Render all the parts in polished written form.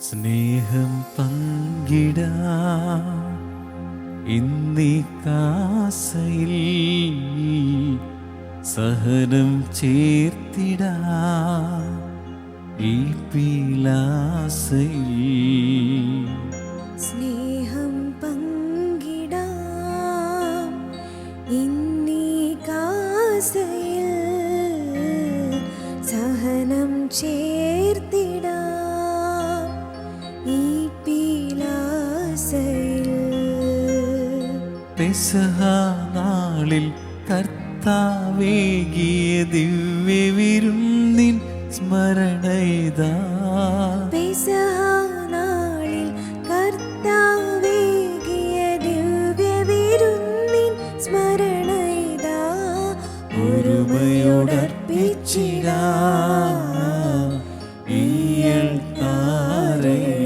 സ്നേഹം പങ്കിടാ ഇന്നീ കാസയിൽ സഹനം ചേർത്തിടാ ഈ പീലാസയിൽ. സ്നേഹം പങ്കിടാം ഇന്നീ കാസയിൽ സഹനം ചേർത്തിടാം ഈ പീലാസയിൽ. പെസഹ നാളിൽ കർത്താവേകിയ ദിവ്യവിരുന്നിൻ സ്മരണയിതാ. പെസഹ നാളിൽ കർത്താവേകിയ ദിവ്യവിരുന്നിൻ സ്മരണയിതാ. ഒരുമയോടർപ്പിച്ചിടാം ഈ അൾത്താരയിൽ.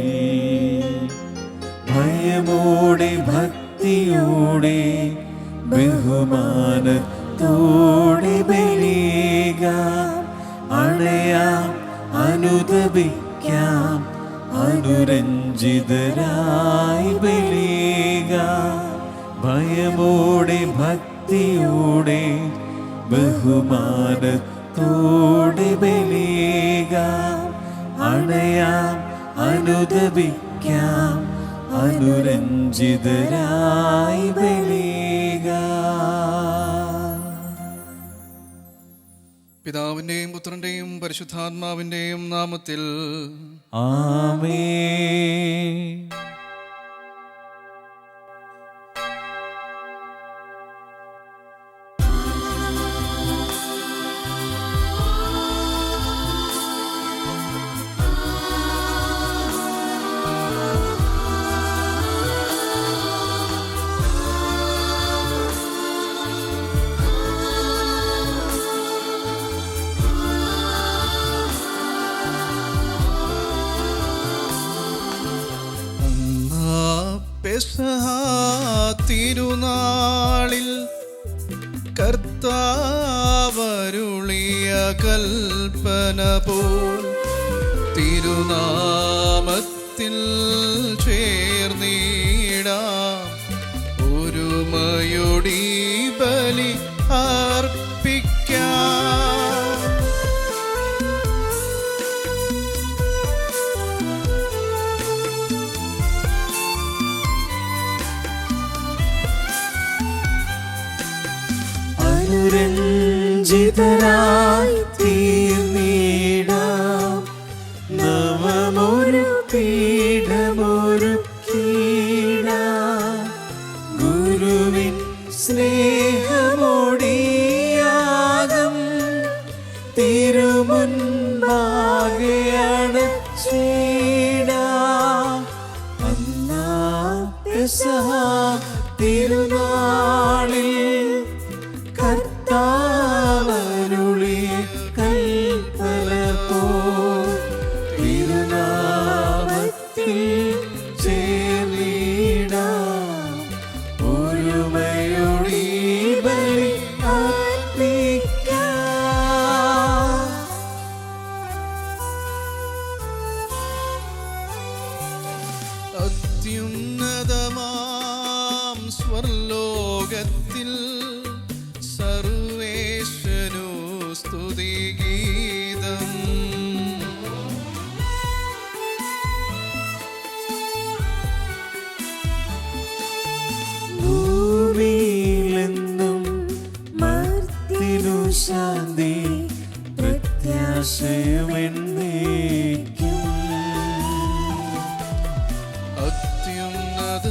ഭയമോടെ ഭക്തിയോടെ ബഹുമാനത്തോടെ ബലിയേകാം. അണയാം അനുതപിക്കാം അനുരഞ്ജിതരായി ബലിയേകാം. ഭയമോടെ ഭക്തിയോടെ ബഹുമാനത്തോടെ ബലിയേകാം. അണയാം അനുതപിക്കാം അനുരഞ്ജിതരായി ബലിയേകാം. പിതാവിൻ്റെയും പുത്രൻ്റെയും പരിശുദ്ധാത്മാവിൻ്റെയും നാമത്തിൽ ആമേൻ. പെസഹ തിരുനാളിൽ കർത്താവരുളിയ കൽപ്പന പോൽ തിരുനാമത്തിൽ ചേർന്നിടാം. ഒരുമയൊടി ബലി അർപ്പിക്കാം. അനുരഞ്ജിതരായി തീർന്നിടാം. നവമൊരു പീഠമൊരുക്കിടാം. ഗുരുവിൻ സ്നേഹമോടിയാകം തിരുമുൻപാകെ അണച്ചിടാം. അന്നാ പെസഹ തിരുനാളിൽ കർത്താവരുളിയ കൽപ്പന പോൽ തിരുനാമത്തിൽ ചേർന്നിടാം. ഒരുമയോടെ ബലി അർപ്പിക്കാം. അത്യുന്നതമാം സ്വർലോകത്തിൽ സർവേശ്വരു സ്തുതിഗീതം. ഭൂമിയിലെന്നും മർത്യനു ശാന്തി പ്രത്യാശയുമെന്നേക്കും.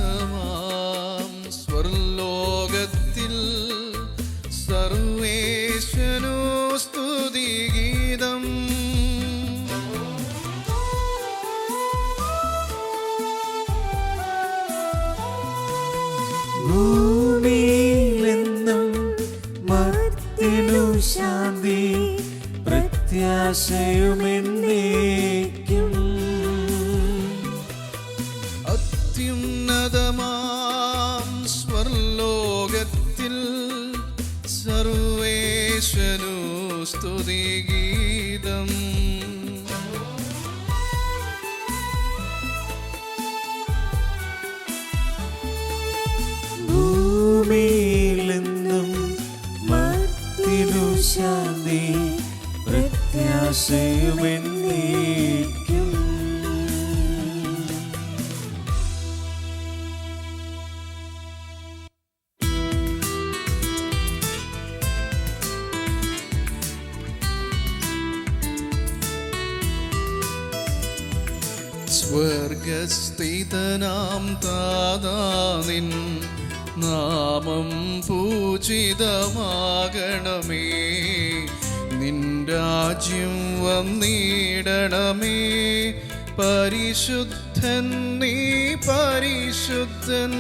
അത്യുന്നതമാം സ്വർലോകത്തിൽ സർവേശ്വരു സ്തുതിഗീതം. ഭൂമിയിലെന്നും മർത്യനു ശാന്തി പ്രത്യാശയുമെന്നേക്കും. അത്യുന്നതമാം സ്വർലോകത്തിൽ സർവേശ്വരു സ്തുതിഗീതം. സ്വർഗസ്ഥിതനാം താതാനിൻ നാമം പൂജിതമാകണമേ. നിൻ രാജ്യം വന്നിടണമേ. പരിശുദ്ധൻ നീ പരിശുദ്ധൻ.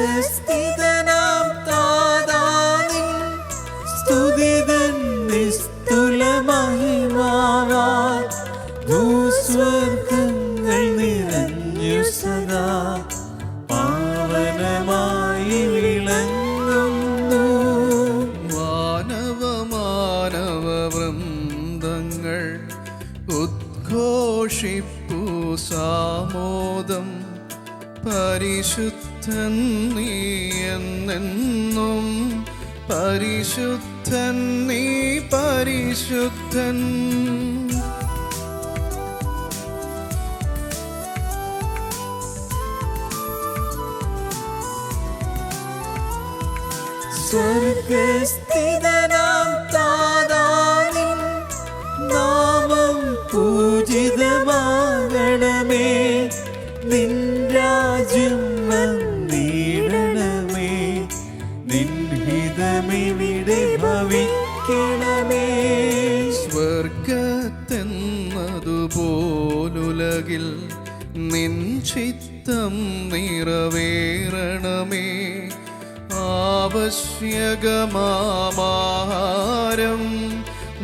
സ്വർഗസ്ഥിതനാം താതാനിൻ സ്തുതിതൻ നിസ്തുല മഹിമാവാൽ ഭൂസ്വർഗങ്ങൾ നിറഞ്ഞു സദാ പാവനമായി വിളങ്ങുന്നു. മാനവ വൃന്ദങ്ങൾ ഉദ്ഘോഷിപ്പു സാമോദം. പരിശുദ്ധൻ നീ എന്നെന്നും പരിശുദ്ധൻ നീ പരിശുദ്ധൻ. സ്വർഗസ്ഥിതനാം താതാനിൻ നാമം പൂജിതമാകണമേ. നിൻ രാജ്യം വന്നിടണമേ. നിൻ ഹിതമിവിടെ ഭവിക്കണമേ. സ്വർഗത്തെന്നതുപോലുലകിൽ നിൻ ചിത്തം നിറവേറണമേ. ആവശ്യകമാഹാരം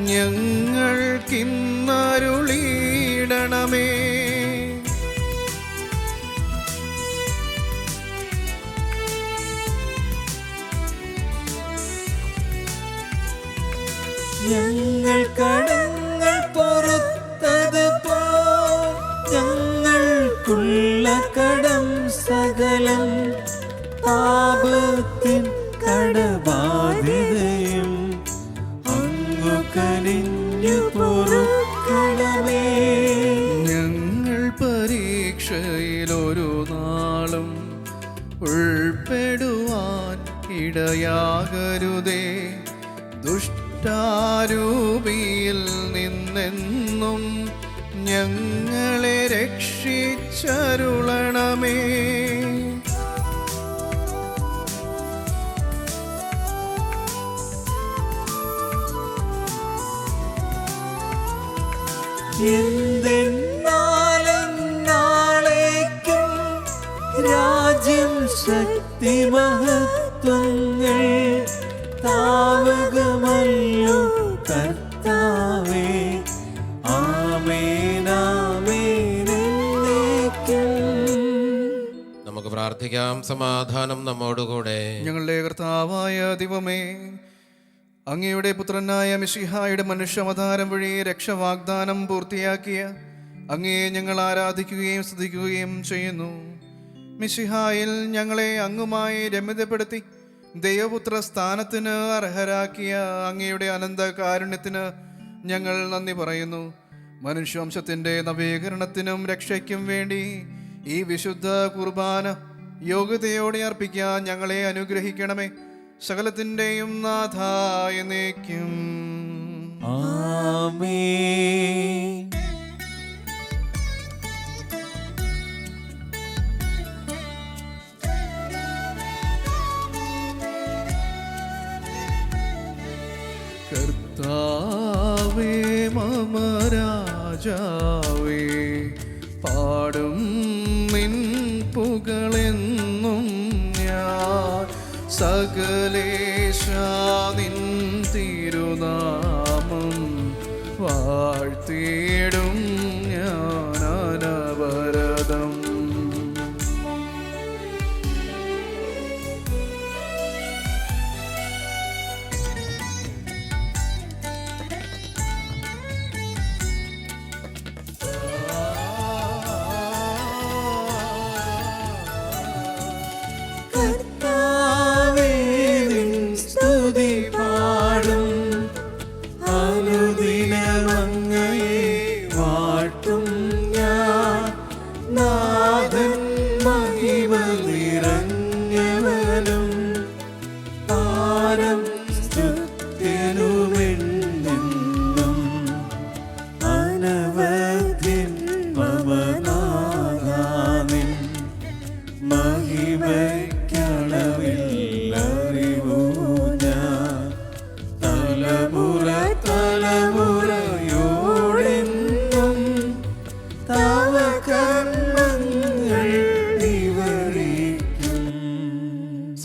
ഞങ്ങൾക്കിന്നരുളിയിടണമേ. ഞങ്ങൾ കടങ്ങൾ പൊറുത്തതുപോൽ ഞങ്ങൾക്കുള്ള കടം സകലം. പാപത്തിൻ കടബാധ്യതയും അങ്ങു കനിഞ്ഞു പൊറുക്കണമേ. ഞങ്ങൾ പരീക്ഷയിലൊരു നാളും ഉൾപ്പെടുവാൻ ഇടയാകരുതേ. ദുഷ്ടാരൂപിയിൽ നിന്നെന്നും ഞങ്ങളെ രക്ഷിച്ചരുളണമേ. നാളേക്കും രാജ്യം ശക്തി മഹത്വങ്ങൾ താവകമല്ലോ കർത്താവേ. ആമേൻ ആമേൻ എന്നേക്കും. നമുക്ക് പ്രാർത്ഥിക്കാം. സമാധാനം നമ്മോടുകൂടെ. ഞങ്ങളുടെ കർത്താവായ ദൈവമേ, അങ്ങയുടെ പുത്രനായ മിശിഹായുടെ മനുഷ്യാവതാരം വഴി രക്ഷാവാഗ്ദാനം പൂർത്തിയാക്കിയ അങ്ങയെ ഞങ്ങൾ ആരാധിക്കുകയും സ്തുതിക്കുകയും ചെയ്യുന്നു. മിശിഹായിൽ ഞങ്ങളെ അങ്ങുമായി രമ്യതപ്പെടുത്തി ദൈവപുത്ര സ്ഥാനത്തിന് അർഹരാക്കിയ അങ്ങയുടെ അനന്ത കാരുണ്യത്തിന് ഞങ്ങൾ നന്ദി പറയുന്നു. മനുഷ്യവംശത്തിൻ്റെ നവീകരണത്തിനും രക്ഷയ്ക്കും വേണ്ടി ഈ വിശുദ്ധ കുർബാന യോഗ്യതയോടെ അർപ്പിക്കാൻ ഞങ്ങളെ അനുഗ്രഹിക്കണമേ. സകലത്തിൻ്റെയും നാഥായ എന്നേക്കും. ആമേൻ. കർത്താവേ മമ രാജാവേ, പാടും നിൻ പുകളെന്നും ഞാൻ. സകലേശാ നിൻ തിരുനാമം വാഴ്ത്തിയിടും ഞാൻ അനവരതം.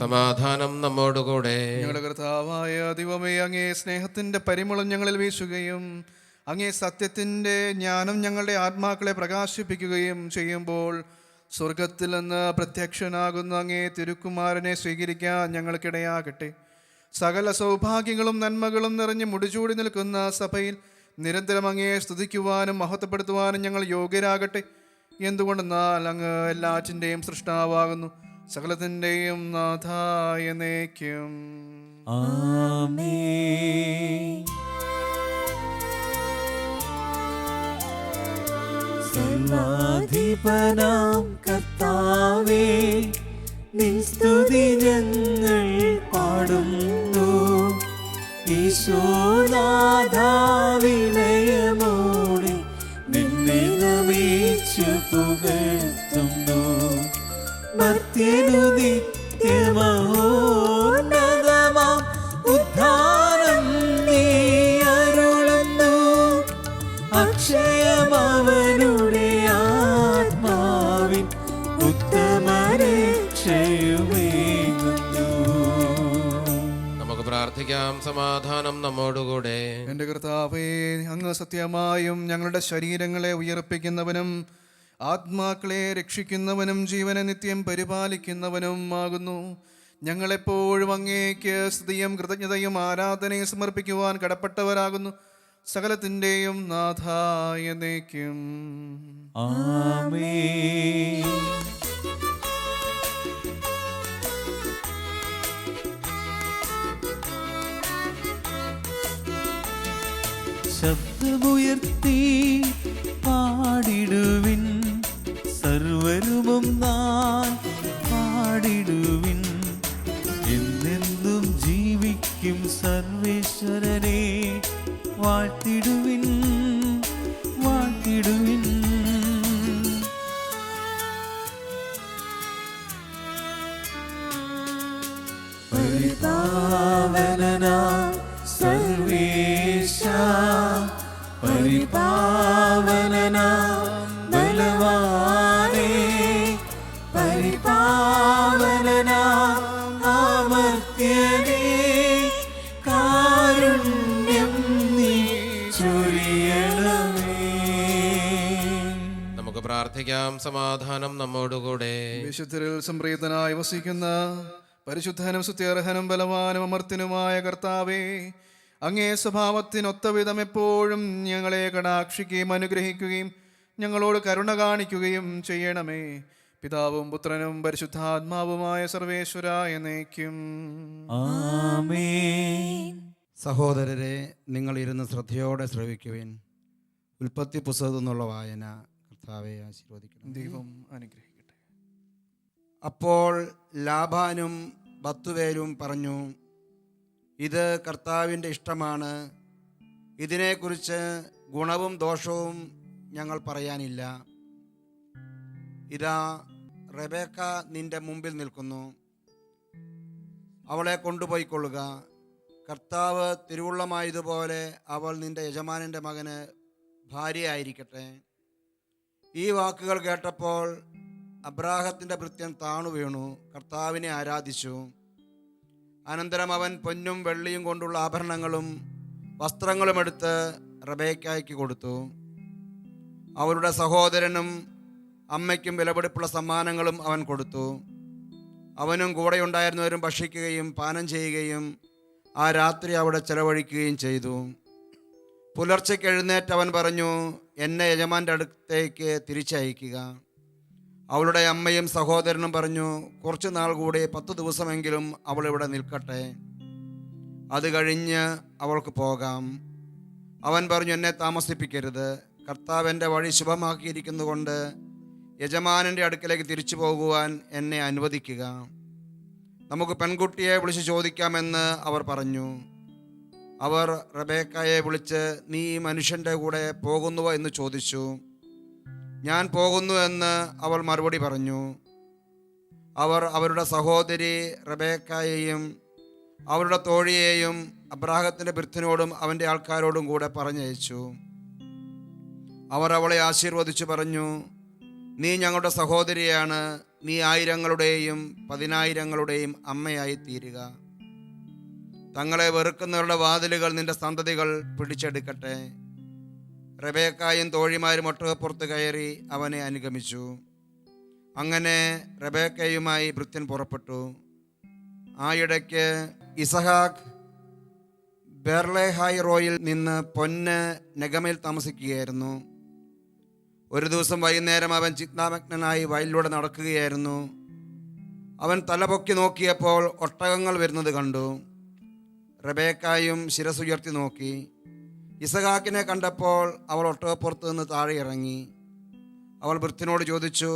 സമാധാനം നമ്മോടുകൂടെ. ഞങ്ങളുടെ കർത്താവായ ദൈവമേ, അങ്ങേ സ്നേഹത്തിൻ്റെ പരിമളം ഞങ്ങളിൽ വീശുകയും അങ്ങേ സത്യത്തിൻ്റെ ജ്ഞാനം ഞങ്ങളുടെ ആത്മാക്കളെ പ്രകാശിപ്പിക്കുകയും ചെയ്യുമ്പോൾ സ്വർഗത്തിൽ നിന്ന് പ്രത്യക്ഷനാകുന്ന അങ്ങേ തിരുക്കുമാരനെ സ്വീകരിക്കാൻ ഞങ്ങൾക്കിടയാകട്ടെ. സകല സൗഭാഗ്യങ്ങളും നന്മകളും നിറഞ്ഞ് മുടിചൂടി നിൽക്കുന്ന സഭയിൽ നിരന്തരം അങ്ങയെ സ്തുതിക്കുവാനും മഹത്വപ്പെടുത്തുവാനും ഞങ്ങൾ യോഗ്യരാകട്ടെ. എന്തുകൊണ്ടെന്നാൽ അങ്ങ് എല്ലാറ്റിൻ്റെയും സൃഷ്ടാവാകുന്നു, സകലത്തിൻ്റെയും നാഥായ എന്നേക്കും. ആമേൻ. സർവാധിപനാം കർത്താവേ, നിൻ സ്തുതി ഞങ്ങൾ പാടുന്നു. ഈശോനാഥാ, വിനയമോടെ നിന്നെ നമിച്ചു പുകഴ്ത്തുന്നു. മർത്യനു നിത്യമഹോന്നതമാം ഉദ്ധാനം നീ അരുളുന്നു. അക്ഷയമവനുടെ ആത്മാവിൻ ഉത്തമരക്ഷയുമേകുന്നു. നമുക്ക് പ്രാർത്ഥിക്കാം. സമാധാനം നമ്മോടുകൂടെ. എൻ്റെ കർത്താവേ, അങ്ങ് സത്യമായും ഞങ്ങളുടെ ശരീരങ്ങളെ ഉയർപ്പിക്കുന്നവനും ആത്മാക്കളെ രക്ഷിക്കുന്നവനും ജീവനെ നിത്യം പരിപാലിക്കുന്നവനും ആകുന്നു. ഞങ്ങളെപ്പോഴും അങ്ങേക്ക് സ്തുതിയും കൃതജ്ഞതയും ആരാധനയും സമർപ്പിക്കുവാൻ കടപ്പെട്ടവരാകുന്നു. സകലത്തിൻ്റെയും നാഥായ എന്നേക്കും. ആമേൻ. ശബ്ദമുയർത്തി പാടിടുവിൻ, സർവരുമൊന്നായി പാടിടുവിൻ. എന്നെന്നും ജീവിക്കും സർവേശ്വരനെ വാഴ്ത്തിടുവിൻ, വാഴ്ത്തിടുവിൻ. പരിപാവനനാം സർവേശ, പരിപാവനനാം ബലവാനേ, പരിപാവനനാം അമർത്യനേ, കാരുണ്യം നീ ചൊരിയണമേ. നമുക്ക് പ്രാർത്ഥിക്കാം. സമാധാനം നമ്മോടുകൂടെ. വിശുദ്ധരിൽ സംപ്രീതനായി വസിക്കുന്ന പരിശുദ്ധനും സ്തുത്യർഹനും ബലവാനും അമർത്യനുമായ കർത്താവേ, അങ്ങേ സ്വഭാവത്തിനൊത്ത വിധം എപ്പോഴും ഞങ്ങളെ കടാക്ഷിക്കുകയും അനുഗ്രഹിക്കുകയും ഞങ്ങളോട് കരുണ കാണിക്കുകയും ചെയ്യണമേ. പിതാവും പുത്രനും പരിശുദ്ധാത്മാവുമായ സർവേശ്വര എന്നേക്കും. ആമേൻ. സഹോദരരെ, നിങ്ങൾ ഇരുന്ന് ശ്രദ്ധയോടെ ശ്രവിക്കുവിൻ. ഉൽപ്പത്തി പുസ്തകത്തിൽ നിന്നുള്ള വായന. കർത്താവെ ആശീർവദിക്കണം. ദൈവം അനുഗ്രഹിക്കട്ടെ. അപ്പോൾ ലാബാനും ബത്തുവേലും പറഞ്ഞു, ഇത് കർത്താവിൻ്റെ ഇഷ്ടമാണ്. ഇതിനെക്കുറിച്ച് ഗുണവും ദോഷവും ഞങ്ങൾ പറയാനില്ല. ഇതാ, റെബേക്ക നിന്റെ മുമ്പിൽ നിൽക്കുന്നു. അവളെ കൊണ്ടുപോയിക്കൊള്ളുക. കർത്താവ് തിരുവുള്ളമായതുപോലെ അവൾ നിന്റെ യജമാനൻ്റെ മകന് ഭാര്യയായിരിക്കട്ടെ. ഈ വാക്കുകൾ കേട്ടപ്പോൾ അബ്രാഹത്തിൻ്റെ ഭൃത്യൻ താണു വീണു കർത്താവിനെ ആരാധിച്ചു. അനന്തരം അവൻ പൊന്നും വെള്ളിയും കൊണ്ടുള്ള ആഭരണങ്ങളും വസ്ത്രങ്ങളും എടുത്ത് റബേക്കായ്ക്ക് കൊടുത്തു. അവരുടെ സഹോദരനും അമ്മയ്ക്കും വിലപിടിപ്പുള്ള സമ്മാനങ്ങളും അവൻ കൊടുത്തു. അവനും കൂടെയുണ്ടായിരുന്നവരും ഭക്ഷിക്കുകയും പാനം ചെയ്യുകയും ആ രാത്രി അവിടെ ചെലവഴിക്കുകയും ചെയ്തു. പുലർച്ചയ്ക്ക് എഴുന്നേറ്റ് അവൻ പറഞ്ഞു, എന്നെ യജമാൻ്റെ അടുത്തേക്ക് തിരിച്ചയക്കുക. അവളുടെ അമ്മയും സഹോദരനും പറഞ്ഞു, കുറച്ചു നാൾ കൂടി 10 ദിവസമെങ്കിലും അവൾ ഇവിടെ നിൽക്കട്ടെ, അത് കഴിഞ്ഞ് അവൾക്ക് പോകാം. അവൻ പറഞ്ഞു, എന്നെ താമസിപ്പിക്കരുത്. കർത്താവ് എൻ്റെ വഴി ശുഭമാക്കിയിരിക്കുന്നതുകൊണ്ട് യജമാനൻ്റെ അടുക്കലേക്ക് തിരിച്ചു പോകുവാൻ എന്നെ അനുവദിക്കുക. നമുക്ക് പെൺകുട്ടിയെ വിളിച്ച് ചോദിക്കാമെന്ന് അവർ പറഞ്ഞു. അവർ റബേക്കായെ വിളിച്ച്, നീ ഈ മനുഷ്യൻ്റെ കൂടെ പോകുന്നുവോ എന്ന് ചോദിച്ചു. ഞാൻ പോകുന്നു എന്ന് അവൾ മറുപടി പറഞ്ഞു. അവർ അവരുടെ സഹോദരി റബേക്കായെയും അവരുടെ തോഴിയെയും അബ്രാഹത്തിൻ്റെ ഭൃത്യനോടും അവൻ്റെ ആൾക്കാരോടും കൂടെ പറഞ്ഞയച്ചു. അവർ അവളെ ആശീർവദിച്ചു പറഞ്ഞു, നീ ഞങ്ങളുടെ സഹോദരിയാണ്, നീ ആയിരങ്ങളുടെയും പതിനായിരങ്ങളുടെയും അമ്മയായി തീരുക. തങ്ങളെ വെറുക്കുന്നവരുടെ വാതിലുകൾ നിന്റെ സന്തതികൾ പിടിച്ചെടുക്കട്ടെ. റെബേക്കായും തോഴിമാരും ഒട്ടകപ്പുറത്ത് കയറി അവനെ അനുഗമിച്ചു. അങ്ങനെ റെബേക്കയുമായി ഭൃത്യൻ പുറപ്പെട്ടു. ആയിടയ്ക്ക് ഇസഹാക്ക് ബെർലേഹായ് റോയിൽ നിന്ന് പൊന്ന് നെഗമയിൽ താമസിക്കുകയായിരുന്നു. ഒരു ദിവസം വൈകുന്നേരം അവൻ ചിന്താമഗ്നനായി വയലിലൂടെ നടക്കുകയായിരുന്നു. അവൻ തലപൊക്കി നോക്കിയപ്പോൾ ഒട്ടകങ്ങൾ വരുന്നത് കണ്ടു. റെബേക്കായും ശിരസുയർത്തി നോക്കി. ഇസഹാക്കിനെ കണ്ടപ്പോൾ അവൾ ഒട്ടകപ്പുറത്ത് നിന്ന് താഴെ ഇറങ്ങി. അവൾ ഭൃത്യനോട് ചോദിച്ചു,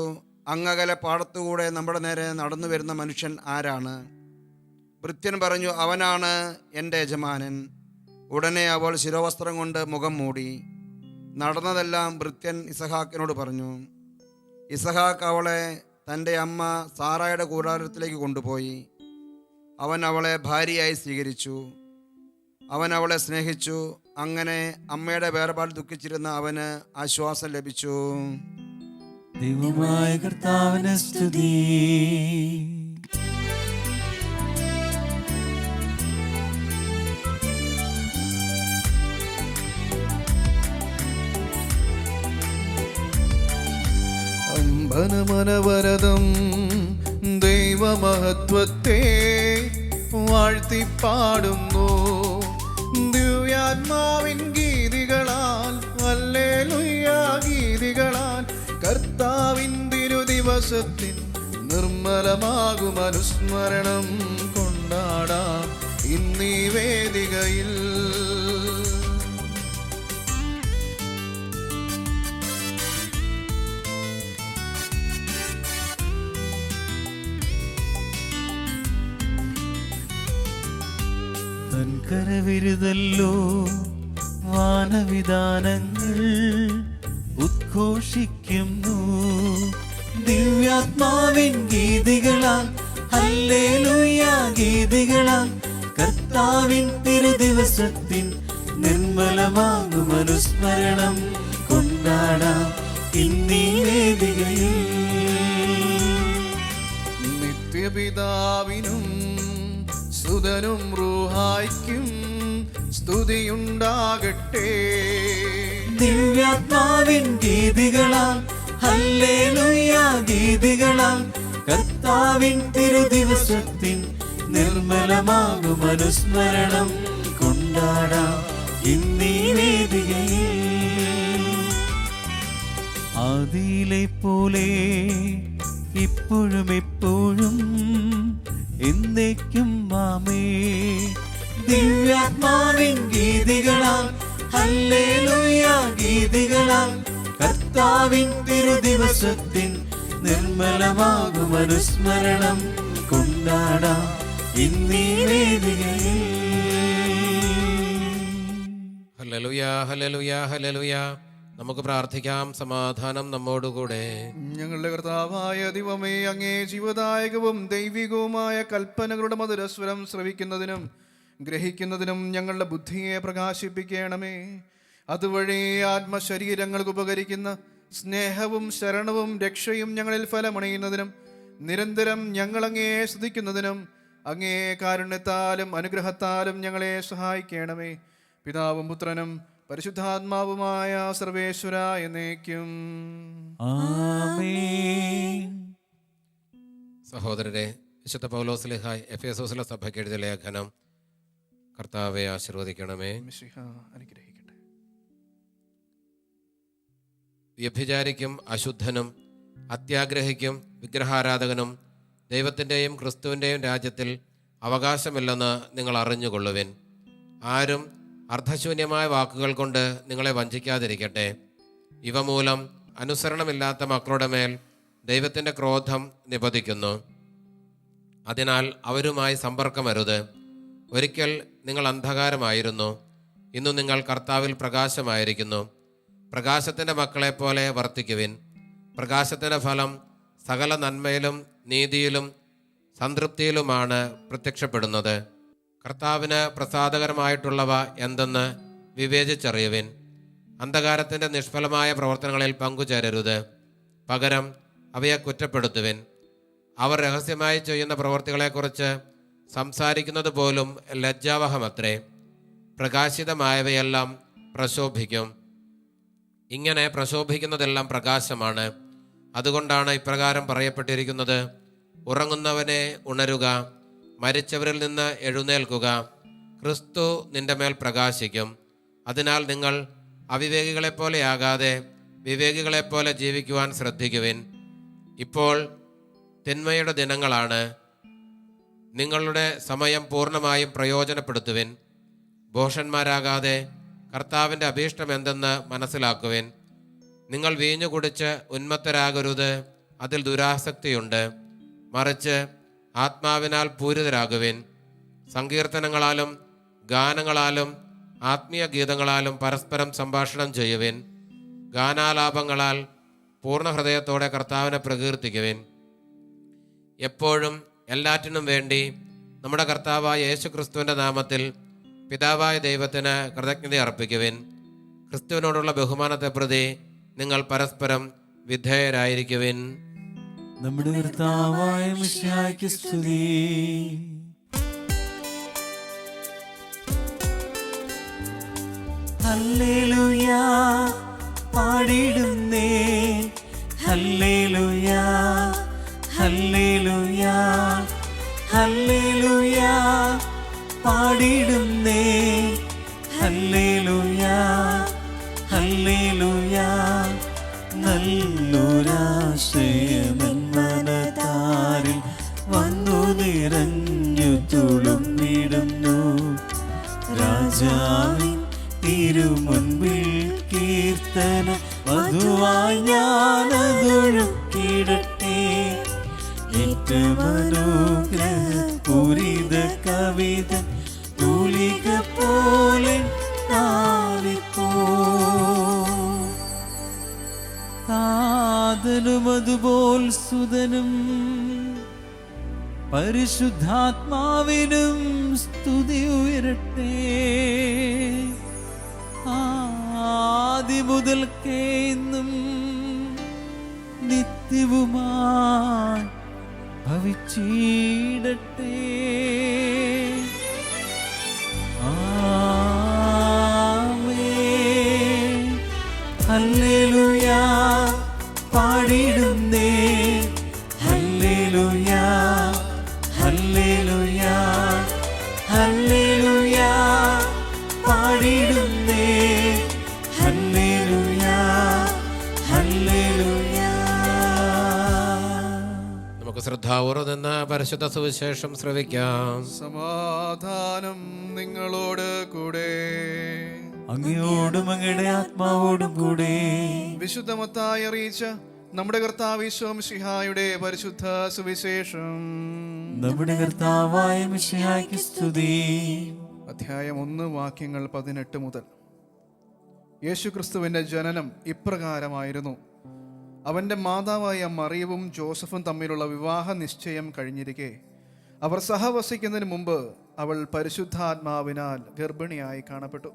അങ്ങകലെ പാടത്തുകൂടെ നമ്മുടെ നേരെ നടന്നു വരുന്ന മനുഷ്യൻ ആരാണ്? ഭൃത്യൻ പറഞ്ഞു, അവനാണ് എൻ്റെ യജമാനൻ. ഉടനെ അവൾ ശിരോവസ്ത്രം കൊണ്ട് മുഖം മൂടി. നടന്നതെല്ലാം ഭൃത്യൻ ഇസഹാക്കിനോട് പറഞ്ഞു. ഇസഹാക്ക് അവളെ തൻ്റെ അമ്മ സാറായുടെ കൂടാരത്തിലേക്ക് കൊണ്ടുപോയി. അവൻ അവളെ ഭാര്യയായി സ്വീകരിച്ചു. അവൻ അവളെ സ്നേഹിച്ചു. അങ്ങനെ അമ്മയുടെ വേർപാട് ദുഃഖിച്ചിരുന്ന അവന് ആശ്വാസം ലഭിച്ചു. ദൈവമായ കർത്താവിന് സ്തുതി. അമ്പനമനവരതം ദൈവമഹത്വത്തെ വാഴ്ത്തിപ്പാടുന്നു. ദിവ്യാത്മാവിൻ ഗീതികളാൽ ഹല്ലേലൂയ ഗീതികളാൽ കർത്താവിൻ തിരുദിവസത്തിൽ നിർമ്മലമാകും അനുസ്മരണം കൊണ്ടാടാം ഇന്നീ വേദികയിൽ. കരവിരുതല്ലോ വാനവിധാനങ്ങൾ ഉദ്ഘോഷിക്കുന്നു. ദിവ്യാത്മാവിൻ ഗീതികളാൽ ഹല്ലേലൂയ ഗീതികളാൽ കർത്താവിൻ തിരുദിവസത്തിൻ നിർമ്മലമാകും അനുസ്മരണം കൊണ്ടാടാം ഇന്നീ വേദികയിൽ. നിത്യപിതാവിനും സുതനും റൂഹായ്ക്കും സ്തുതിയുണ്ടാകട്ടെ. ദിവ്യാത്മാവിൻ ഗീതികളാൽ ഹല്ലേലൂയ ഗീതികളാൽ കർത്താവിൻ തിരുദിവസത്തിൻ നിർമ്മലമാകും അനുസ്മരണം കൊണ്ടാടാം ഇന്നീ വേദികയിൽ. ആദിയിലെ പോലെ ഇപ്പോഴും എപ്പോഴും എന്നേക്കും ആമേ. ദിവ്യാത്മാവിൻ ഗീതികളാൽ ഹല്ലേലൂയ ഗീതികളാൽ കർത്താവിൻ തിരുദിവസത്തിൻ നിർമ്മലമാകും അനുസ്മരണം കൊണ്ടാടാം ഇന്നീ വേദികയിൽ. ഹല്ലേലൂയ ഹല്ലേലൂയ ഹല്ലേലൂയ. നമുക്ക് പ്രാർത്ഥിക്കാം. സമാധാനം നമ്മോടുകൂടെ. ഞങ്ങളുടെ കർത്താവായ ദൈവമേ, അങ്ങേ ജീവദായകവും ദൈവികവുമായ കൽപ്പനകളുടെ മധുരസ്വരം ശ്രവിക്കുന്നതിനും ഗ്രഹിക്കുന്നതിനും ഞങ്ങളുടെ ബുദ്ധിയെ പ്രകാശിപ്പിക്കണമേ. അതുവഴി ആത്മശരീരങ്ങൾക്ക് ഉപകരിക്കുന്ന സ്നേഹവും ശരണവും രക്ഷയും ഞങ്ങളിൽ ഫലമണിയുന്നതിനും നിരന്തരം ഞങ്ങളങ്ങേ സ്തുതിക്കുന്നതിനും അങ്ങേ കാരുണ്യത്താലും അനുഗ്രഹത്താലും ഞങ്ങളെ സഹായിക്കണമേ. പിതാവും പുത്രനും പരിശുദ്ധാത്മാവുമായ സർവേശ്വര എന്നേക്കും ആമേൻ. സഹോദരരെ, വിശുദ്ധ പൗലോസ്ലീഹായ് എഫേസോസിലെ സഭയ്ക്ക് എഴുതിയ ലേഖനം. കർത്താവെ ആശീർവദിക്കണമേ. മിശിഹ അനുഗ്രഹിക്കട്ടെ. വ്യഭിചാരിക്കും അശുദ്ധനും അത്യാഗ്രഹിക്കും വിഗ്രഹാരാധകനും ദൈവത്തിൻ്റെയും ക്രിസ്തുവിൻ്റെയും രാജ്യത്തിൽ അവകാശമില്ലെന്ന് നിങ്ങൾ അറിഞ്ഞുകൊള്ളുവിൻ. ആരും അർത്ഥശൂന്യമായ വാക്കുകൾ കൊണ്ട് നിങ്ങളെ വഞ്ചിക്കാതിരിക്കട്ടെ. ഇവ മൂലം അനുസരണമില്ലാത്ത മക്കളുടെ മേൽ ദൈവത്തിൻ്റെ ക്രോധം നിപതിക്കുന്നു. അതിനാൽ അവരുമായി സമ്പർക്കമരുത്. ഒരിക്കൽ നിങ്ങൾ അന്ധകാരമായിരുന്നു, ഇന്നു നിങ്ങൾ കർത്താവിൽ പ്രകാശമായിരിക്കുന്നു. പ്രകാശത്തിൻ്റെ മക്കളെപ്പോലെ വർത്തിക്കുവിൻ. പ്രകാശത്തിൻ്റെ ഫലം സകല നന്മയിലും നീതിയിലും സംതൃപ്തിയിലുമാണ് പ്രത്യക്ഷപ്പെടുന്നത്. കർത്താവിന് പ്രസാദകരമായിട്ടുള്ളവ എന്തെന്ന് വിവേചിച്ചറിയുവിൻ. അന്ധകാരത്തിൻ്റെ നിഷ്ഫലമായ പ്രവർത്തനങ്ങളിൽ പങ്കുചേരരുത്. പകരം അവയെ കുറ്റപ്പെടുത്തുവിൻ. അവർ രഹസ്യമായി ചെയ്യുന്ന പ്രവൃത്തികളെക്കുറിച്ച് സംസാരിക്കുന്നത് പോലും ലജ്ജാവഹമത്രേ. പ്രകാശിതമായവയെല്ലാം പ്രശോഭിക്കും. ഇങ്ങനെ പ്രശോഭിക്കുന്നതെല്ലാം പ്രകാശമാണ്. അതുകൊണ്ടാണ് ഇപ്രകാരം പറയപ്പെട്ടിരിക്കുന്നത്: ഉറങ്ങുന്നവനെ ഉണരുക, മരിച്ചവരിൽ നിന്ന് എഴുന്നേൽക്കുക, ക്രിസ്തു നിന്റെ മേൽ പ്രകാശിക്കും. അതിനാൽ നിങ്ങൾ അവിവേകികളെപ്പോലെയാകാതെ വിവേകികളെപ്പോലെ ജീവിക്കുവാൻ ശ്രദ്ധിക്കുവിൻ. ഇപ്പോൾ തിന്മയുടെ ദിനങ്ങളാണ്. നിങ്ങളുടെ സമയം പൂർണ്ണമായും പ്രയോജനപ്പെടുത്തുവിൻ. ഭോഷന്മാരാകാതെ കർത്താവിൻ്റെ അഭീഷ്ടം എന്തെന്ന് മനസ്സിലാക്കുവിൻ. നിങ്ങൾ വീഞ്ഞു കുടിച്ച് ഉന്മത്തരാകരുത്, അതിൽ ദുരാസക്തിയുണ്ട്. മറിച്ച് ആത്മാവിനാൽ പൂരിതരാകുവിൻ. സങ്കീർത്തനങ്ങളാലും ഗാനങ്ങളാലും ആത്മീയ ഗീതങ്ങളാലും പരസ്പരം സംഭാഷണം ചെയ്യുവിൻ. ഗാനാലാപങ്ങളാൽ പൂർണ്ണ ഹൃദയത്തോടെ കർത്താവിനെ പ്രകീർത്തിക്കുവിൻ. എപ്പോഴും എല്ലാറ്റിനും വേണ്ടി നമ്മുടെ കർത്താവായ യേശു ക്രിസ്തുവിൻ്റെ നാമത്തിൽ പിതാവായ ദൈവത്തിന് കൃതജ്ഞത അർപ്പിക്കുവിൻ. ക്രിസ്തുവിനോടുള്ള ബഹുമാനത്തെ പ്രതി നിങ്ങൾ പരസ്പരം വിധേയരായിരിക്കുവിൻ. നമ്മുടെ കർത്താവായ മിശിഹായ്ക്ക് സ്തുതി. ഹല്ലേലൂയ പാടിടുന്നേ, ഹല്ലേലൂയ ഹല്ലേലൂയ ഹല്ലേലൂയ പാടിടുന്നേ, ഹല്ലേലൂയ ഹല്ലേലൂയ. നല്ലൊരാശയമൻ മനതാരിൽ വന്നു നിറഞ്ഞു തുളുമ്പിടുന്നു. രാജാവിൻ തിരുമുൻപിൽ കീർത്തന മധുവായി ഞാനതൊഴുക്കിടട്ടെ. ഏറ്റമനുഗ്രഹപൂരിത കവിത തൂലിക പോലെ താവിപ്പോ. താതനും അതുപോൽ സുതനും പരിശുദ്ധാത്മാവിനും സ്തുതി ഉയരട്ടെ. ആദി മുതൽക്കേ ഇന്നും നിത്യവുമായി ഭവിച്ചിടട്ടെ. ആമേൻ. ഹല്ലേലൂയ പാടിടുന്നേ, ഹല്ലേലൂയ ഹല്ലേലൂയ ഹല്ലേലൂയ പാടിടുന്നേ, ഹല്ലേലൂയ ഹല്ലേലൂയ. നമുക്ക് ശ്രദ്ധാപൂർവ്വം നിന്ന് പരിശുദ്ധ സുവിശേഷം ശ്രവിക്കാം. സമാധാനം നിങ്ങളോട് കൂടെ. അങ്ങയോടും അങ്ങയുടെ ആത്മാവോടും കൂടെ. വിശുദ്ധ മത്തായി അറിയിച്ച നമ്മുടെ കർത്താവ് ഈശോ മിശിഹായുടെ പരിശുദ്ധ സുവിശേഷം. നമ്മുടെ കർത്താവായ മിശിഹായ്ക്ക് സ്തുതി. അധ്യായം 1 വാക്യങ്ങൾ 18 മുതൽ. യേശുക്രിസ്തുവിന്റെ ജനനം ഇപ്രകാരമായിരുന്നു. അവന്റെ മാതാവായ മറിയവും ജോസഫും തമ്മിലുള്ള വിവാഹ നിശ്ചയം കഴിഞ്ഞിരിക്കെ അവർ സഹവസിക്കുന്നതിന് മുമ്പ് അവൾ പരിശുദ്ധാത്മാവിനാൽ ഗർഭിണിയായി കാണപ്പെട്ടു.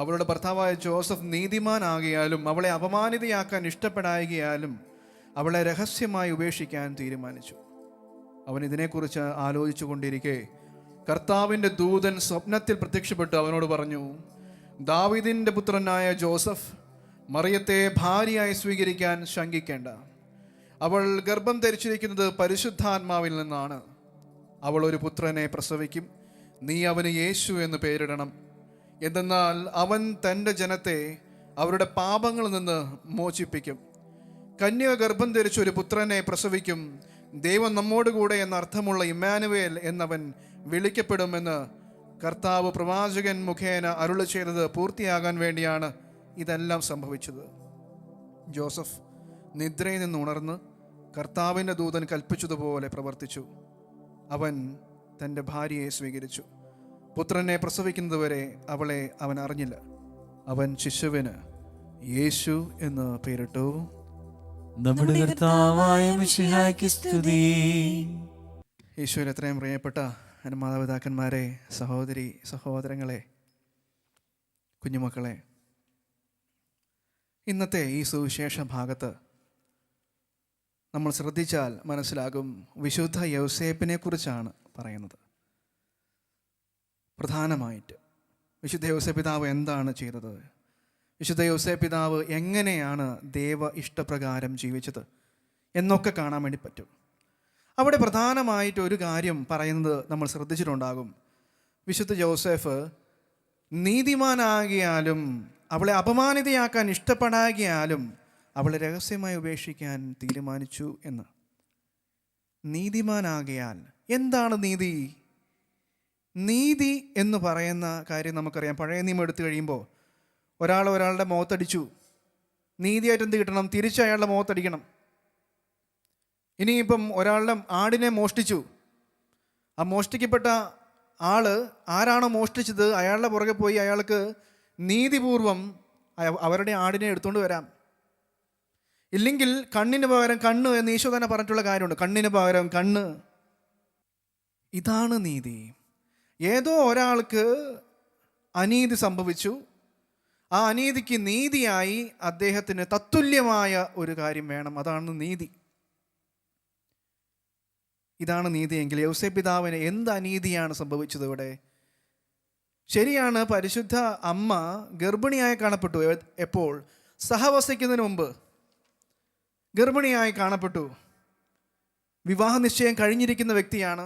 അവളുടെ ഭർത്താവായ ജോസഫ് നീതിമാനാകിയാലും അവളെ അപമാനിതയാക്കാൻ ഇഷ്ടപ്പെടായകയാലും അവളെ രഹസ്യമായി ഉപേക്ഷിക്കാൻ തീരുമാനിച്ചു. അവൻ ഇതിനെക്കുറിച്ച് ആലോചിച്ചു കൊണ്ടിരിക്കെ കർത്താവിൻ്റെ ദൂതൻ സ്വപ്നത്തിൽ പ്രത്യക്ഷപ്പെട്ട് അവനോട് പറഞ്ഞു: ദാവീദിന്റെ പുത്രനായ ജോസഫ്, മറിയത്തെ ഭാര്യയായി സ്വീകരിക്കാൻ ശങ്കിക്കേണ്ട. അവൾ ഗർഭം ധരിച്ചിരിക്കുന്നത് പരിശുദ്ധാത്മാവിൽ നിന്നാണ്. അവൾ ഒരു പുത്രനെ പ്രസവിക്കും. നീ അവന് യേശു എന്ന് പേരിടണം. എന്തെന്നാൽ അവൻ തൻ്റെ ജനത്തെ അവരുടെ പാപങ്ങളിൽ നിന്ന് മോചിപ്പിക്കും. കന്യക ഗർഭം ധരിച്ച ഒരു പുത്രനെ പ്രസവിക്കും. ദൈവം നമ്മോട് കൂടെ എന്നർത്ഥമുള്ള ഇമ്മാനുവേൽ എന്നവൻ വിളിക്കപ്പെടുമെന്ന് കർത്താവ് പ്രവാചകൻ മുഖേന അരുളി ചെയ്തത് പൂർത്തിയാകാൻ വേണ്ടിയാണ് ഇതെല്ലാം സംഭവിച്ചത്. ജോസഫ് നിദ്രയിൽ നിന്ന് ഉണർന്ന് കർത്താവിൻ്റെ ദൂതൻ കൽപ്പിച്ചതുപോലെ പ്രവർത്തിച്ചു. അവൻ തൻ്റെ ഭാര്യയെ സ്വീകരിച്ചു. പുത്രനെ പ്രസവിക്കുന്നതുവരെ അവളെ അവൻ അറിഞ്ഞില്ല. അവൻ ശിശുവിന് യേശു എന്ന് പേരിട്ടു. നമ്മുടെ കർത്താവായ മിശിഹായ്ക്ക് സ്തുതി. യേശുവിൽ എത്രയും പ്രിയപ്പെട്ട എൻ്റെ മാതാപിതാക്കന്മാരെ, സഹോദരി സഹോദരങ്ങളെ, കുഞ്ഞുമക്കളെ, ഇന്നത്തെ ഈ സുവിശേഷ ഭാഗത്ത് നമ്മൾ ശ്രദ്ധിച്ചാൽ മനസ്സിലാകും വിശുദ്ധ യൗസേപ്പിനെ കുറിച്ചാണ് പറയുന്നത്. പ്രധാനമായിട്ട് വിശുദ്ധ യൗസേപ്പ് പിതാവ് എന്താണ് ചെയ്തത്, വിശുദ്ധ യൗസേപ്പ് പിതാവ് എങ്ങനെയാണ് ദൈവ ഇഷ്ടപ്രകാരം ജീവിച്ചത് എന്നൊക്കെ കാണാൻ വേണ്ടി പറ്റും. അവിടെ പ്രധാനമായിട്ട് ഒരു കാര്യം പറയുന്നത് നമ്മൾ ശ്രദ്ധിച്ചിട്ടുണ്ടാകും. വിശുദ്ധ യോസേഫ് നീതിമാനാകിയാലും അവളെ അപമാനിതയാക്കാൻ ഇഷ്ടപ്പെടാകിയാലും അവളെ രഹസ്യമായി ഉപേക്ഷിക്കാൻ തീരുമാനിച്ചു എന്ന്. നീതിമാനാകിയാൽ എന്താണ് നീതി? നീതി എന്ന് പറയുന്ന കാര്യം നമുക്കറിയാം. പഴയ നിയമം എടുത്തു കഴിയുമ്പോൾ ഒരാളുടെ മുഖത്തടിച്ചു, നീതിയായിട്ട് എന്ത് കിട്ടണം? തിരിച്ച് അയാളുടെ മുഖത്തടിക്കണം. ഇനിയിപ്പം ഒരാളുടെ ആടിനെ മോഷ്ടിച്ചു, ആ മോഷ്ടിക്കപ്പെട്ട ആള് ആരാണോ മോഷ്ടിച്ചത് അയാളുടെ പുറകെ പോയി അയാൾക്ക് നീതിപൂർവം അവരുടെ ആടിനെ എടുത്തുകൊണ്ട് വരാം. ഇല്ലെങ്കിൽ കണ്ണിന് പകരം കണ്ണ് എന്ന് ഈശോ തന്നെ പറഞ്ഞിട്ടുള്ള കാര്യമുണ്ട്. കണ്ണിന് പകരം കണ്ണ്. ഇതാണ് നീതി. ഏതോ ഒരാൾക്ക് അനീതി സംഭവിച്ചു, ആ അനീതിക്ക് നീതിയായി അദ്ദേഹത്തിന് തത്തുല്യമായ ഒരു കാര്യം വേണം. അതാണ് നീതി. ഇതാണ് നീതിയെങ്കിൽ യൗസേപ്പ് പിതാവിന് എന്ത് അനീതിയാണ് സംഭവിച്ചത് ഇവിടെ? ശരിയാണ്, പരിശുദ്ധ അമ്മ ഗർഭിണിയായി കാണപ്പെട്ടു. എപ്പോൾ? സഹവസിക്കുന്നതിന് മുമ്പ് ഗർഭിണിയായി കാണപ്പെട്ടു. വിവാഹ നിശ്ചയം കഴിഞ്ഞിരിക്കുന്ന വ്യക്തിയാണ്.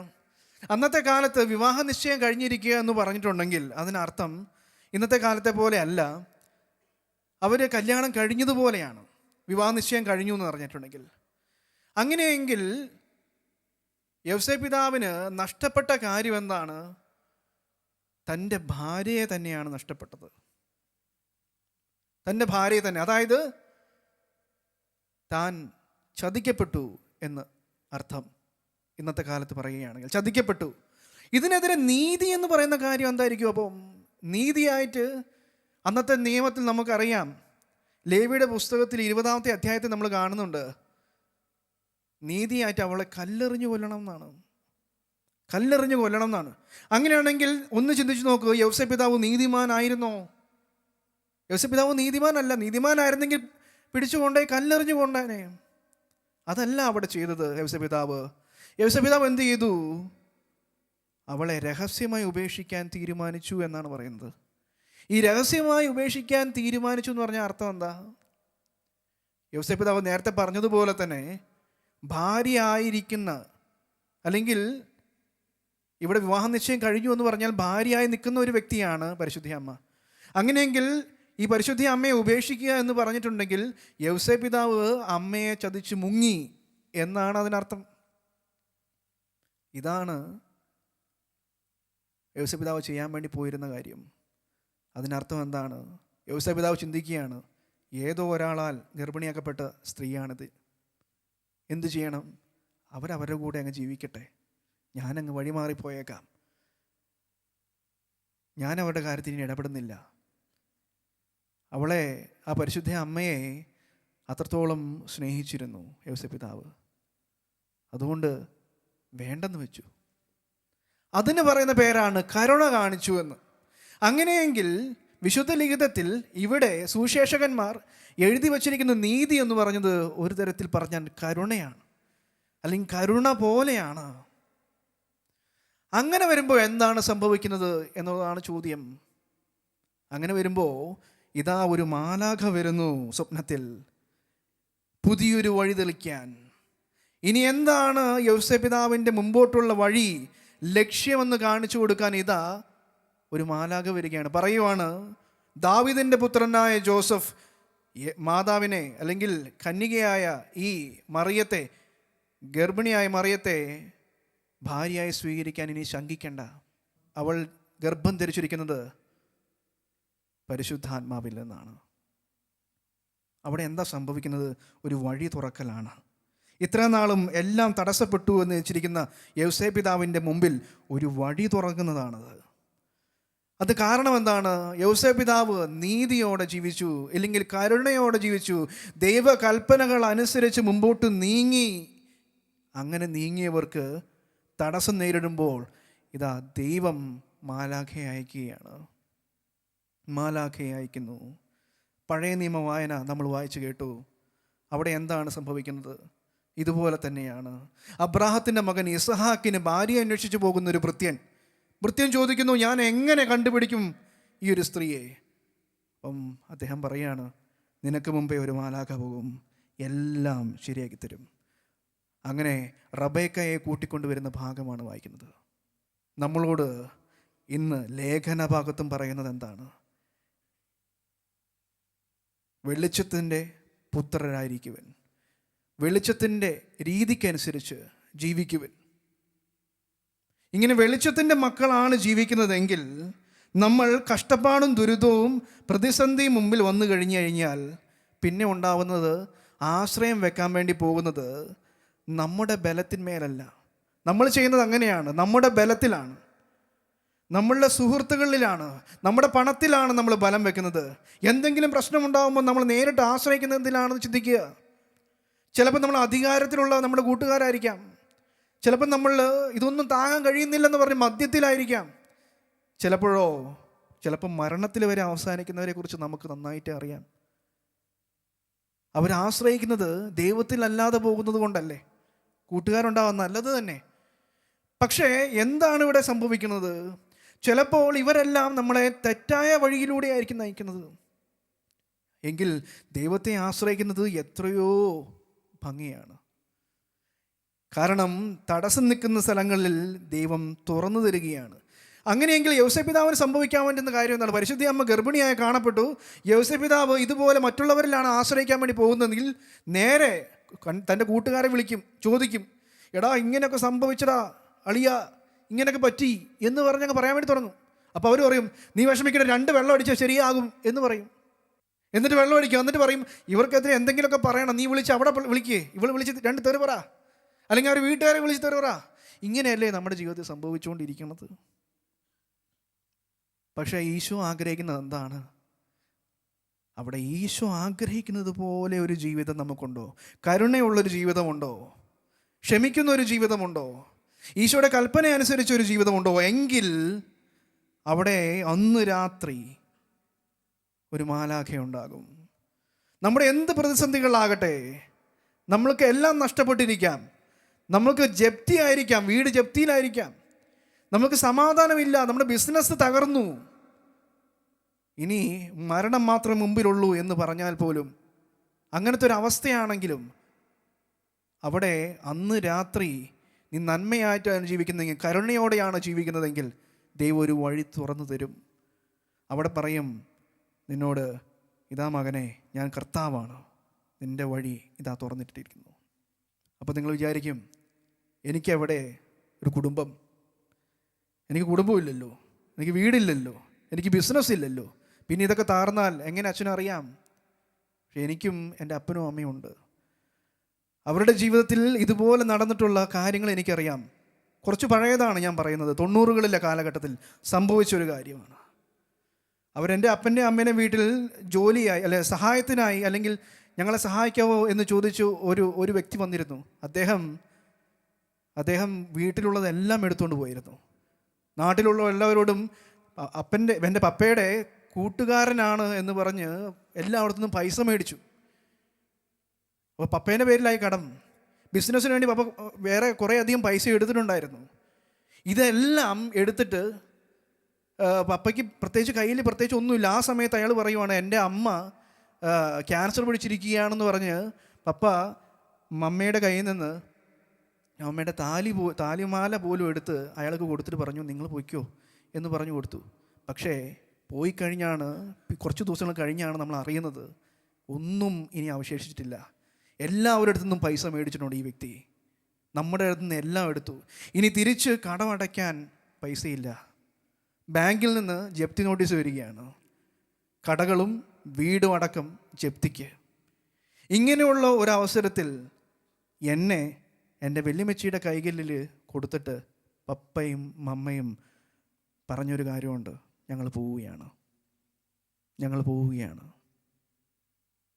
അന്നത്തെ കാലത്ത് വിവാഹ നിശ്ചയം കഴിഞ്ഞിരിക്കുക എന്ന് പറഞ്ഞിട്ടുണ്ടെങ്കിൽ അതിനർത്ഥം ഇന്നത്തെ കാലത്തെ പോലെ അല്ല, അവർ കല്യാണം കഴിഞ്ഞതുപോലെയാണ്. വിവാഹ നിശ്ചയം കഴിഞ്ഞു എന്ന് പറഞ്ഞിട്ടുണ്ടെങ്കിൽ അങ്ങനെയെങ്കിൽ യൗസേപ്പ് പിതാവിന് നഷ്ടപ്പെട്ട കാര്യം എന്താണ്? തൻ്റെ ഭാര്യയെ തന്നെയാണ് നഷ്ടപ്പെട്ടത്. തൻ്റെ ഭാര്യയെ തന്നെ, അതായത് താൻ ചതിക്കപ്പെട്ടു എന്ന് അർത്ഥം. ഇന്നത്തെ കാലത്ത് പറയുകയാണെങ്കിൽ ചതിക്കപ്പെട്ടു. ഇതിനെതിരെ നീതി എന്ന് പറയുന്ന കാര്യം എന്തായിരിക്കും? അപ്പം നീതിയായിട്ട് അന്നത്തെ നിയമത്തിൽ നമുക്കറിയാം, ലേവിയുടെ പുസ്തകത്തിൽ 20-ാമത്തെ അധ്യായത്തിൽ നമ്മൾ കാണുന്നുണ്ട്, നീതിയായിട്ട് അവളെ കല്ലെറിഞ്ഞു കൊല്ലണം എന്നാണ്. കല്ലെറിഞ്ഞു കൊല്ലണം എന്നാണ്. അങ്ങനെയാണെങ്കിൽ ഒന്ന് ചിന്തിച്ചു നോക്കൂ, യൗസേപ്പ് പിതാവ് നീതിമാനായിരുന്നോ? യൗസേപ്പ് പിതാവ് നീതിമാനല്ല. നീതിമാനായിരുന്നെങ്കിൽ പിടിച്ചുകൊണ്ടേ കല്ലെറിഞ്ഞു കൊണ്ടേനെ. അതല്ല അവിടെ ചെയ്തത് യൗസേപ്പ് പിതാവ്. യൗസേപ്പ് പിതാവ് എന്ത് ചെയ്തു? അവളെ രഹസ്യമായി ഉപേക്ഷിക്കാൻ തീരുമാനിച്ചു എന്നാണ് പറയുന്നത്. ഈ രഹസ്യമായി ഉപേക്ഷിക്കാൻ തീരുമാനിച്ചു എന്ന് പറഞ്ഞാൽ അർത്ഥം എന്താ? യൗസേപ്പ് പിതാവ് നേരത്തെ പറഞ്ഞതുപോലെ തന്നെ ഭാര്യ ആയിരിക്കുന്ന, അല്ലെങ്കിൽ ഇവിടെ വിവാഹ നിശ്ചയം കഴിഞ്ഞു എന്ന് പറഞ്ഞാൽ ഭാര്യയായി നിൽക്കുന്ന ഒരു വ്യക്തിയാണ് പരിശുദ്ധ അമ്മ. അങ്ങനെയെങ്കിൽ ഈ പരിശുദ്ധ അമ്മയെ ഉപേക്ഷിക്കുക എന്ന് പറഞ്ഞിട്ടുണ്ടെങ്കിൽ യൗസേപ്പ് പിതാവ് അമ്മയെ ചതിച്ച് മുങ്ങി എന്നാണ് അതിനർത്ഥം. ഇതാണ് യൗസേപ്പ് പിതാവ് ചെയ്യാൻ വേണ്ടി പോയിരുന്ന കാര്യം. അതിനർത്ഥം എന്താണ്? യൗസേപ്പ് പിതാവ് ചിന്തിക്കുകയാണ്, ഏതോ ഒരാളാൽ ഗർഭിണിയാക്കപ്പെട്ട സ്ത്രീയാണിത്, എന്തു ചെയ്യണം? അവരവരുടെ കൂടെ അങ്ങ് ജീവിക്കട്ടെ, ഞാനങ്ങ് വഴിമാറിപ്പോയേക്കാം, ഞാൻ അവരുടെ കാര്യത്തിൽ ഇനി ഇടപെടുന്നില്ല. അവളെ, ആ പരിശുദ്ധ അമ്മയെ അത്രത്തോളം സ്നേഹിച്ചിരുന്നു യൗസേപ്പ് പിതാവ്. അതുകൊണ്ട് വേണ്ടെന്ന് വെച്ചു. അതിന് പറയുന്ന പേരാണ് കരുണ കാണിച്ചു എന്ന്. അങ്ങനെയെങ്കിൽ വിശുദ്ധ ലിഖിതത്തിൽ ഇവിടെ സുവിശേഷകന്മാർ എഴുതി വച്ചിരിക്കുന്ന നീതി എന്ന് പറഞ്ഞത് ഒരു തരത്തിൽ പറഞ്ഞാൽ കരുണയാണ്, അല്ലെങ്കിൽ കരുണ പോലെയാണ്. അങ്ങനെ വരുമ്പോൾ എന്താണ് സംഭവിക്കുന്നത് എന്നുള്ളതാണ് ചോദ്യം. അങ്ങനെ വരുമ്പോൾ ഇതാ ഒരു മാലാഖ വരുന്നു സ്വപ്നത്തിൽ, പുതിയൊരു വഴി തെളിക്കാൻ. ഇനി എന്താണ് യൗസേപ്പ് പിതാവിൻ്റെ മുമ്പോട്ടുള്ള വഴി, ലക്ഷ്യമെന്ന് കാണിച്ചു കൊടുക്കാൻ ഇതാ ഒരു മാലാഖ വരികയാണ്. പറയുവാണ്, ദാവീദിൻ്റെ പുത്രനായ ജോസഫ് മാതാവിനെ, അല്ലെങ്കിൽ കന്യകയായ ഈ മറിയത്തെ, ഗർഭിണിയായ മറിയത്തെ ഭാര്യയായി സ്വീകരിക്കാൻ ഇനി ശങ്കിക്കണ്ട. അവൾ ഗർഭം ധരിച്ചിരിക്കുന്നത് പരിശുദ്ധാത്മാവിൽ നിന്നാണ്. അവിടെ എന്താ സംഭവിക്കുന്നത്? ഒരു വഴി തുറക്കലാണ്. ഇത്ര നാളും എല്ലാം തടസ്സപ്പെട്ടു എന്ന് വെച്ചിരിക്കുന്ന യൗസേപ്പ് പിതാവിൻ്റെ മുമ്പിൽ ഒരു വഴി തുറക്കുന്നതാണത്. അത് കാരണം എന്താണ്? യൗസേപ്പ് പിതാവ് നീതിയോടെ ജീവിച്ചു, അല്ലെങ്കിൽ കരുണയോടെ ജീവിച്ചു, ദൈവകൽപ്പനകൾ അനുസരിച്ച് മുമ്പോട്ട് നീങ്ങി. അങ്ങനെ നീങ്ങിയവർക്ക് തടസ്സം നേരിടുമ്പോൾ ഇതാ ദൈവം മാലാഖയെ അയക്കുകയാണ്. മാലാഖയെ അയക്കുന്നു. പഴയ നിയമ വായന നമ്മൾ വായിച്ചു കേട്ടു. അവിടെ എന്താണ് സംഭവിക്കുന്നത്? ഇതുപോലെ തന്നെയാണ്. അബ്രാഹത്തിൻ്റെ മകൻ ഇസഹാക്കിന് ഭാര്യ അന്വേഷിച്ച് പോകുന്നൊരു ഭൃത്യൻ ചോദിക്കുന്നു, ഞാൻ എങ്ങനെ കണ്ടുപിടിക്കും ഈ ഒരു സ്ത്രീയെ? അപ്പം അദ്ദേഹം പറയാണ്, നിനക്ക് മുമ്പേ ഒരു മാലാഖ പോകും, എല്ലാം ശരിയാക്കി തരും. അങ്ങനെ റബേക്കയെ കൂട്ടിക്കൊണ്ടുവരുന്ന ഭാഗമാണ് വായിക്കുന്നത്. നമ്മളോട് ഇന്ന് ലേഖന ഭാഗത്തും പറയുന്നത് എന്താണ്? വെളിച്ചത്തിൻ്റെ പുത്രരായിരിക്കുവൻ, വെളിച്ചത്തിൻ്റെ രീതിക്കനുസരിച്ച് ജീവിക്കുവൻ. ഇങ്ങനെ വെളിച്ചത്തിൻ്റെ മക്കളാണ് ജീവിക്കുന്നതെങ്കിൽ നമ്മൾ കഷ്ടപ്പാടും ദുരിതവും പ്രതിസന്ധിയും മുമ്പിൽ വന്നു കഴിഞ്ഞാൽ പിന്നെ ഉണ്ടാവുന്നത്, ആശ്രയം വെക്കാൻ വേണ്ടി പോകുന്നത് നമ്മുടെ ബലത്തിന്മേലല്ല. നമ്മൾ ചെയ്യുന്നത് അങ്ങനെയാണ്, നമ്മുടെ ബലത്തിലാണ്, നമ്മളുടെ സുഹൃത്തുക്കളിലാണ്, നമ്മുടെ പണത്തിലാണ് നമ്മൾ ബലം വെക്കുന്നത്. എന്തെങ്കിലും പ്രശ്നമുണ്ടാകുമ്പോൾ നമ്മൾ നേരിട്ട് ആശ്രയിക്കുന്നതിലാണെന്ന് ചിന്തിക്കുക. ചിലപ്പോൾ നമ്മൾ അധികാരത്തിലുള്ള നമ്മുടെ കൂട്ടുകാരായിരിക്കാം, ചിലപ്പോൾ നമ്മൾ ഇതൊന്നും താങ്ങാൻ കഴിയുന്നില്ലെന്ന് പറഞ്ഞ് മദ്യത്തിലായിരിക്കാം, ചിലപ്പോൾ മരണത്തിൽ വരെ അവസാനിക്കുന്നവരെ കുറിച്ച് നമുക്ക് നന്നായിട്ട് അറിയാം. അവരാശ്രയിക്കുന്നത് ദൈവത്തിൽ അല്ലാതെ പോകുന്നത് കൊണ്ടല്ലേ. കൂട്ടുകാരുണ്ടാവാൻ നല്ലത് തന്നെ, പക്ഷേ എന്താണ് ഇവിടെ സംഭവിക്കുന്നത്? ചിലപ്പോൾ ഇവരെല്ലാം നമ്മളെ തെറ്റായ വഴിയിലൂടെ ആയിരിക്കും നയിക്കുന്നത്. എങ്കിൽ ദൈവത്തെ ആശ്രയിക്കുന്നത് എത്രയോ ഭംഗിയാണ്. കാരണം തടസ്സം നിൽക്കുന്ന സ്ഥലങ്ങളിൽ ദൈവം തുറന്നു തരികയാണ്. അങ്ങനെയെങ്കിൽ യോസേപ്പ് പിതാവിന് സംഭവിക്കാൻ വേണ്ടുന്ന കാര്യം എന്താണ്? പരിശുദ്ധ അമ്മ ഗർഭിണിയായി കാണപ്പെട്ടു. യോസേപ്പ് പിതാവ് ഇതുപോലെ മറ്റുള്ളവരിലാണ് ആശ്രയിക്കാൻ വേണ്ടി പോകുന്നതെങ്കിൽ നേരെ തൻ്റെ കൂട്ടുകാരെ വിളിക്കും, ചോദിക്കും, എടാ ഇങ്ങനെയൊക്കെ സംഭവിച്ചടാ അളിയ, ഇങ്ങനെയൊക്കെ പറ്റി എന്ന് പറഞ്ഞങ്ങ് പറയാൻ വേണ്ടി തുടങ്ങും. അപ്പോൾ അവർ പറയും, നീ വിഷമിക്കണ, 2 വെള്ളം അടിച്ചാൽ ശരിയാകും എന്ന് പറയും. എന്നിട്ട് വെള്ളം അടിക്കുക, എന്നിട്ട് പറയും, ഇവർക്കെതിരെ എന്തെങ്കിലുമൊക്കെ പറയണം, നീ വിളിച്ച് അവിടെ വിളിക്കേ, ഇവൾ വിളിച്ച് 2 തെറി പറ, അല്ലെങ്കിൽ അവർ വീട്ടുകാരെ വിളിച്ച് തെറി പറ. ഇങ്ങനെയല്ലേ നമ്മുടെ ജീവിതത്തിൽ സംഭവിച്ചുകൊണ്ടിരിക്കുന്നത്. പക്ഷേ ഈശോ ആഗ്രഹിക്കുന്നത് എന്താണ്? അവിടെ ഈശോ ആഗ്രഹിക്കുന്നത് പോലെ ഒരു ജീവിതം നമുക്കുണ്ടോ? കരുണയുള്ളൊരു ജീവിതമുണ്ടോ? ക്ഷമിക്കുന്ന ഒരു ജീവിതമുണ്ടോ? ഈശോയുടെ കൽപ്പന അനുസരിച്ച് ഒരു ജീവിതമുണ്ടോ? എങ്കിൽ അവിടെ അന്ന് രാത്രി ഒരു മാലാഖയുണ്ടാകും. നമ്മുടെ എന്ത് പ്രതിസന്ധികളാകട്ടെ, നമ്മൾക്ക് എല്ലാം നഷ്ടപ്പെട്ടിരിക്കാം, നമ്മൾക്ക് ജപ്തിയായിരിക്കാം, വീട് ജപ്തിയിലായിരിക്കാം, നമുക്ക് സമാധാനമില്ല, നമ്മുടെ ബിസിനസ് തകർന്നു, ഇനി മരണം മാത്രമേ മുമ്പിലുള്ളൂ എന്ന് പറഞ്ഞാൽ പോലും, അങ്ങനത്തെ ഒരു അവസ്ഥയാണെങ്കിലും അവിടെ അന്ന് രാത്രി നീ നന്മയായിട്ടാണ് ജീവിക്കുന്നതെങ്കിൽ, കരുണയോടെയാണ് ജീവിക്കുന്നതെങ്കിൽ ദൈവം ഒരു വഴി തുറന്നു തരും. അവിടെ പറയും നിന്നോട്, ഇതാ മകനെ, ഞാൻ കർത്താവാണ്, നിൻ്റെ വഴി ഇതാ തുറന്നിട്ടിരിക്കുന്നു. അപ്പോൾ നിങ്ങൾ വിചാരിക്കും, എനിക്കെവിടെ ഒരു കുടുംബം? എനിക്ക് കുടുംബമില്ലല്ലോ, എനിക്ക് വീടില്ലല്ലോ, എനിക്ക് ബിസിനസ് ഇല്ലല്ലോ, പിന്നെ ഇതൊക്കെ താർന്നാൽ എങ്ങനെ അച്ഛനറിയാം? പക്ഷെ എനിക്കും എൻ്റെ അപ്പനും അമ്മയും ഉണ്ട്. അവരുടെ ജീവിതത്തിൽ ഇതുപോലെ നടന്നിട്ടുള്ള കാര്യങ്ങൾ എനിക്കറിയാം. കുറച്ച് പഴയതാണ് ഞാൻ പറയുന്നത്, 90കളിലെ കാലഘട്ടത്തിൽ സംഭവിച്ചൊരു കാര്യമാണ്. അവരെൻ്റെ അപ്പൻ്റെ അമ്മേനെ വീട്ടിൽ ജോലിയായി സഹായത്തിനായി, അല്ലെങ്കിൽ ഞങ്ങളെ സഹായിക്കാവോ എന്ന് ചോദിച്ചു ഒരു വ്യക്തി വന്നിരുന്നു. അദ്ദേഹം വീട്ടിലുള്ളതെല്ലാം എടുത്തുകൊണ്ട് പോയിരുന്നു. നാട്ടിലുള്ള എല്ലാവരോടും എൻ്റെ പപ്പയുടെ കൂട്ടുകാരനാണ് എന്ന് പറഞ്ഞ് എല്ലായിടത്തുനിന്നും പൈസ മേടിച്ചു. അപ്പോൾ പപ്പേൻ്റെ പേരിലായി കടം. ബിസിനസ്സിന് വേണ്ടി പപ്പ വേറെ കുറേ അധികം പൈസ എടുത്തിട്ടുണ്ടായിരുന്നു. ഇതെല്ലാം എടുത്തിട്ട് പപ്പയ്ക്ക് പ്രത്യേകിച്ച് ഒന്നുമില്ല. ആ സമയത്ത് അയാൾ പറയുവാണ്, എൻ്റെ അമ്മ ക്യാൻസർ പിടിച്ചിരിക്കുകയാണെന്ന് പറഞ്ഞ് പപ്പ മമ്മയുടെ കയ്യിൽ നിന്ന് അമ്മയുടെ താലിമാല പോലും എടുത്ത് അയാൾക്ക് കൊടുത്തിട്ട് പറഞ്ഞു, നിങ്ങൾ പൊയ്ക്കോ എന്ന് പറഞ്ഞു കൊടുത്തു. പക്ഷേ പോയി കഴിഞ്ഞാണ്, കുറച്ച് ദിവസങ്ങൾ കഴിഞ്ഞാണ് നമ്മൾ അറിയുന്നത്, ഒന്നും ഇനി അവശേഷിച്ചിട്ടില്ല. എല്ലാവരുടെ അടുത്തു നിന്നും പൈസ മേടിച്ചിട്ടുണ്ട് ഈ വ്യക്തി. നമ്മുടെ അടുത്തു നിന്ന് എല്ലാം എടുത്തു. ഇനി തിരിച്ച് കടമടയ്ക്കാൻ പൈസയില്ല. ബാങ്കിൽ നിന്ന് ജപ്തി നോട്ടീസ് വരികയാണ്. കടകളും വീടും അടക്കം ജപ്തിക്ക്. ഇങ്ങനെയുള്ള ഒരവസരത്തിൽ എന്നെ എൻ്റെ വല്യമ്മച്ചിയുടെ കൈകളിൽ കൊടുത്തിട്ട് പപ്പയും മമ്മയും പറഞ്ഞൊരു കാര്യമുണ്ട്, ഞങ്ങൾ പോവുകയാണ്.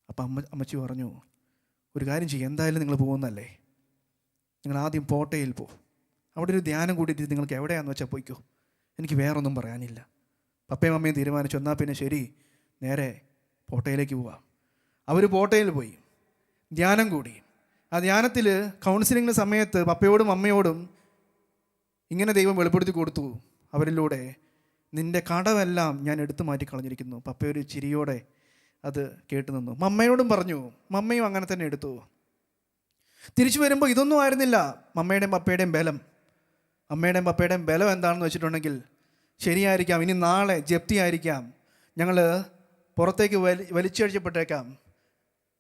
അപ്പം അമ്മച്ചി പറഞ്ഞു, ഒരു കാര്യം ചെയ്യും, എന്തായാലും നിങ്ങൾ പോകുന്നല്ലേ, നിങ്ങൾ ആദ്യം പോട്ടയിൽ അവിടെ ഒരു ധ്യാനം കൂട്ടിയിട്ട് നിങ്ങൾക്ക് എവിടെയാണെന്ന് വെച്ചാൽ പോയിക്കോ, എനിക്ക് വേറൊന്നും പറയാനില്ല. പപ്പയും അമ്മയും തീരുമാനിച്ചു, എന്നാൽ പിന്നെ ശരി, നേരെ പോട്ടയിലേക്ക് പോവാം. അവർ പോട്ടയിൽ പോയി ധ്യാനം കൂടി. ആ ധ്യാനത്തിൽ കൗൺസിലിങ്ങിൻ്റെ സമയത്ത് പപ്പയോടും അമ്മയോടും ഇങ്ങനെ ദൈവം വെളിപ്പെടുത്തി കൊടുത്തു അവരിലൂടെ, നിൻ്റെ കടമെല്ലാം ഞാൻ എടുത്തു മാറ്റി കളഞ്ഞിരിക്കുന്നു. പപ്പയൊരു ചിരിയോടെ അത് കേട്ടു നിന്നു. മമ്മയോടും പറഞ്ഞു, മമ്മയും അങ്ങനെ തന്നെ എടുത്തു. തിരിച്ചു വരുമ്പോൾ ഇതൊന്നും ആയിരുന്നില്ല മമ്മയുടെയും പപ്പയുടെയും ബലം. അമ്മയുടെയും പപ്പയുടെയും ബലം എന്താണെന്ന് വെച്ചിട്ടുണ്ടെങ്കിൽ, ശരിയായിരിക്കാം, ഇനി നാളെ ജപ്തിയായിരിക്കാം, ഞങ്ങൾ പുറത്തേക്ക് വലിച്ചഴിച്ചപ്പെട്ടേക്കാം,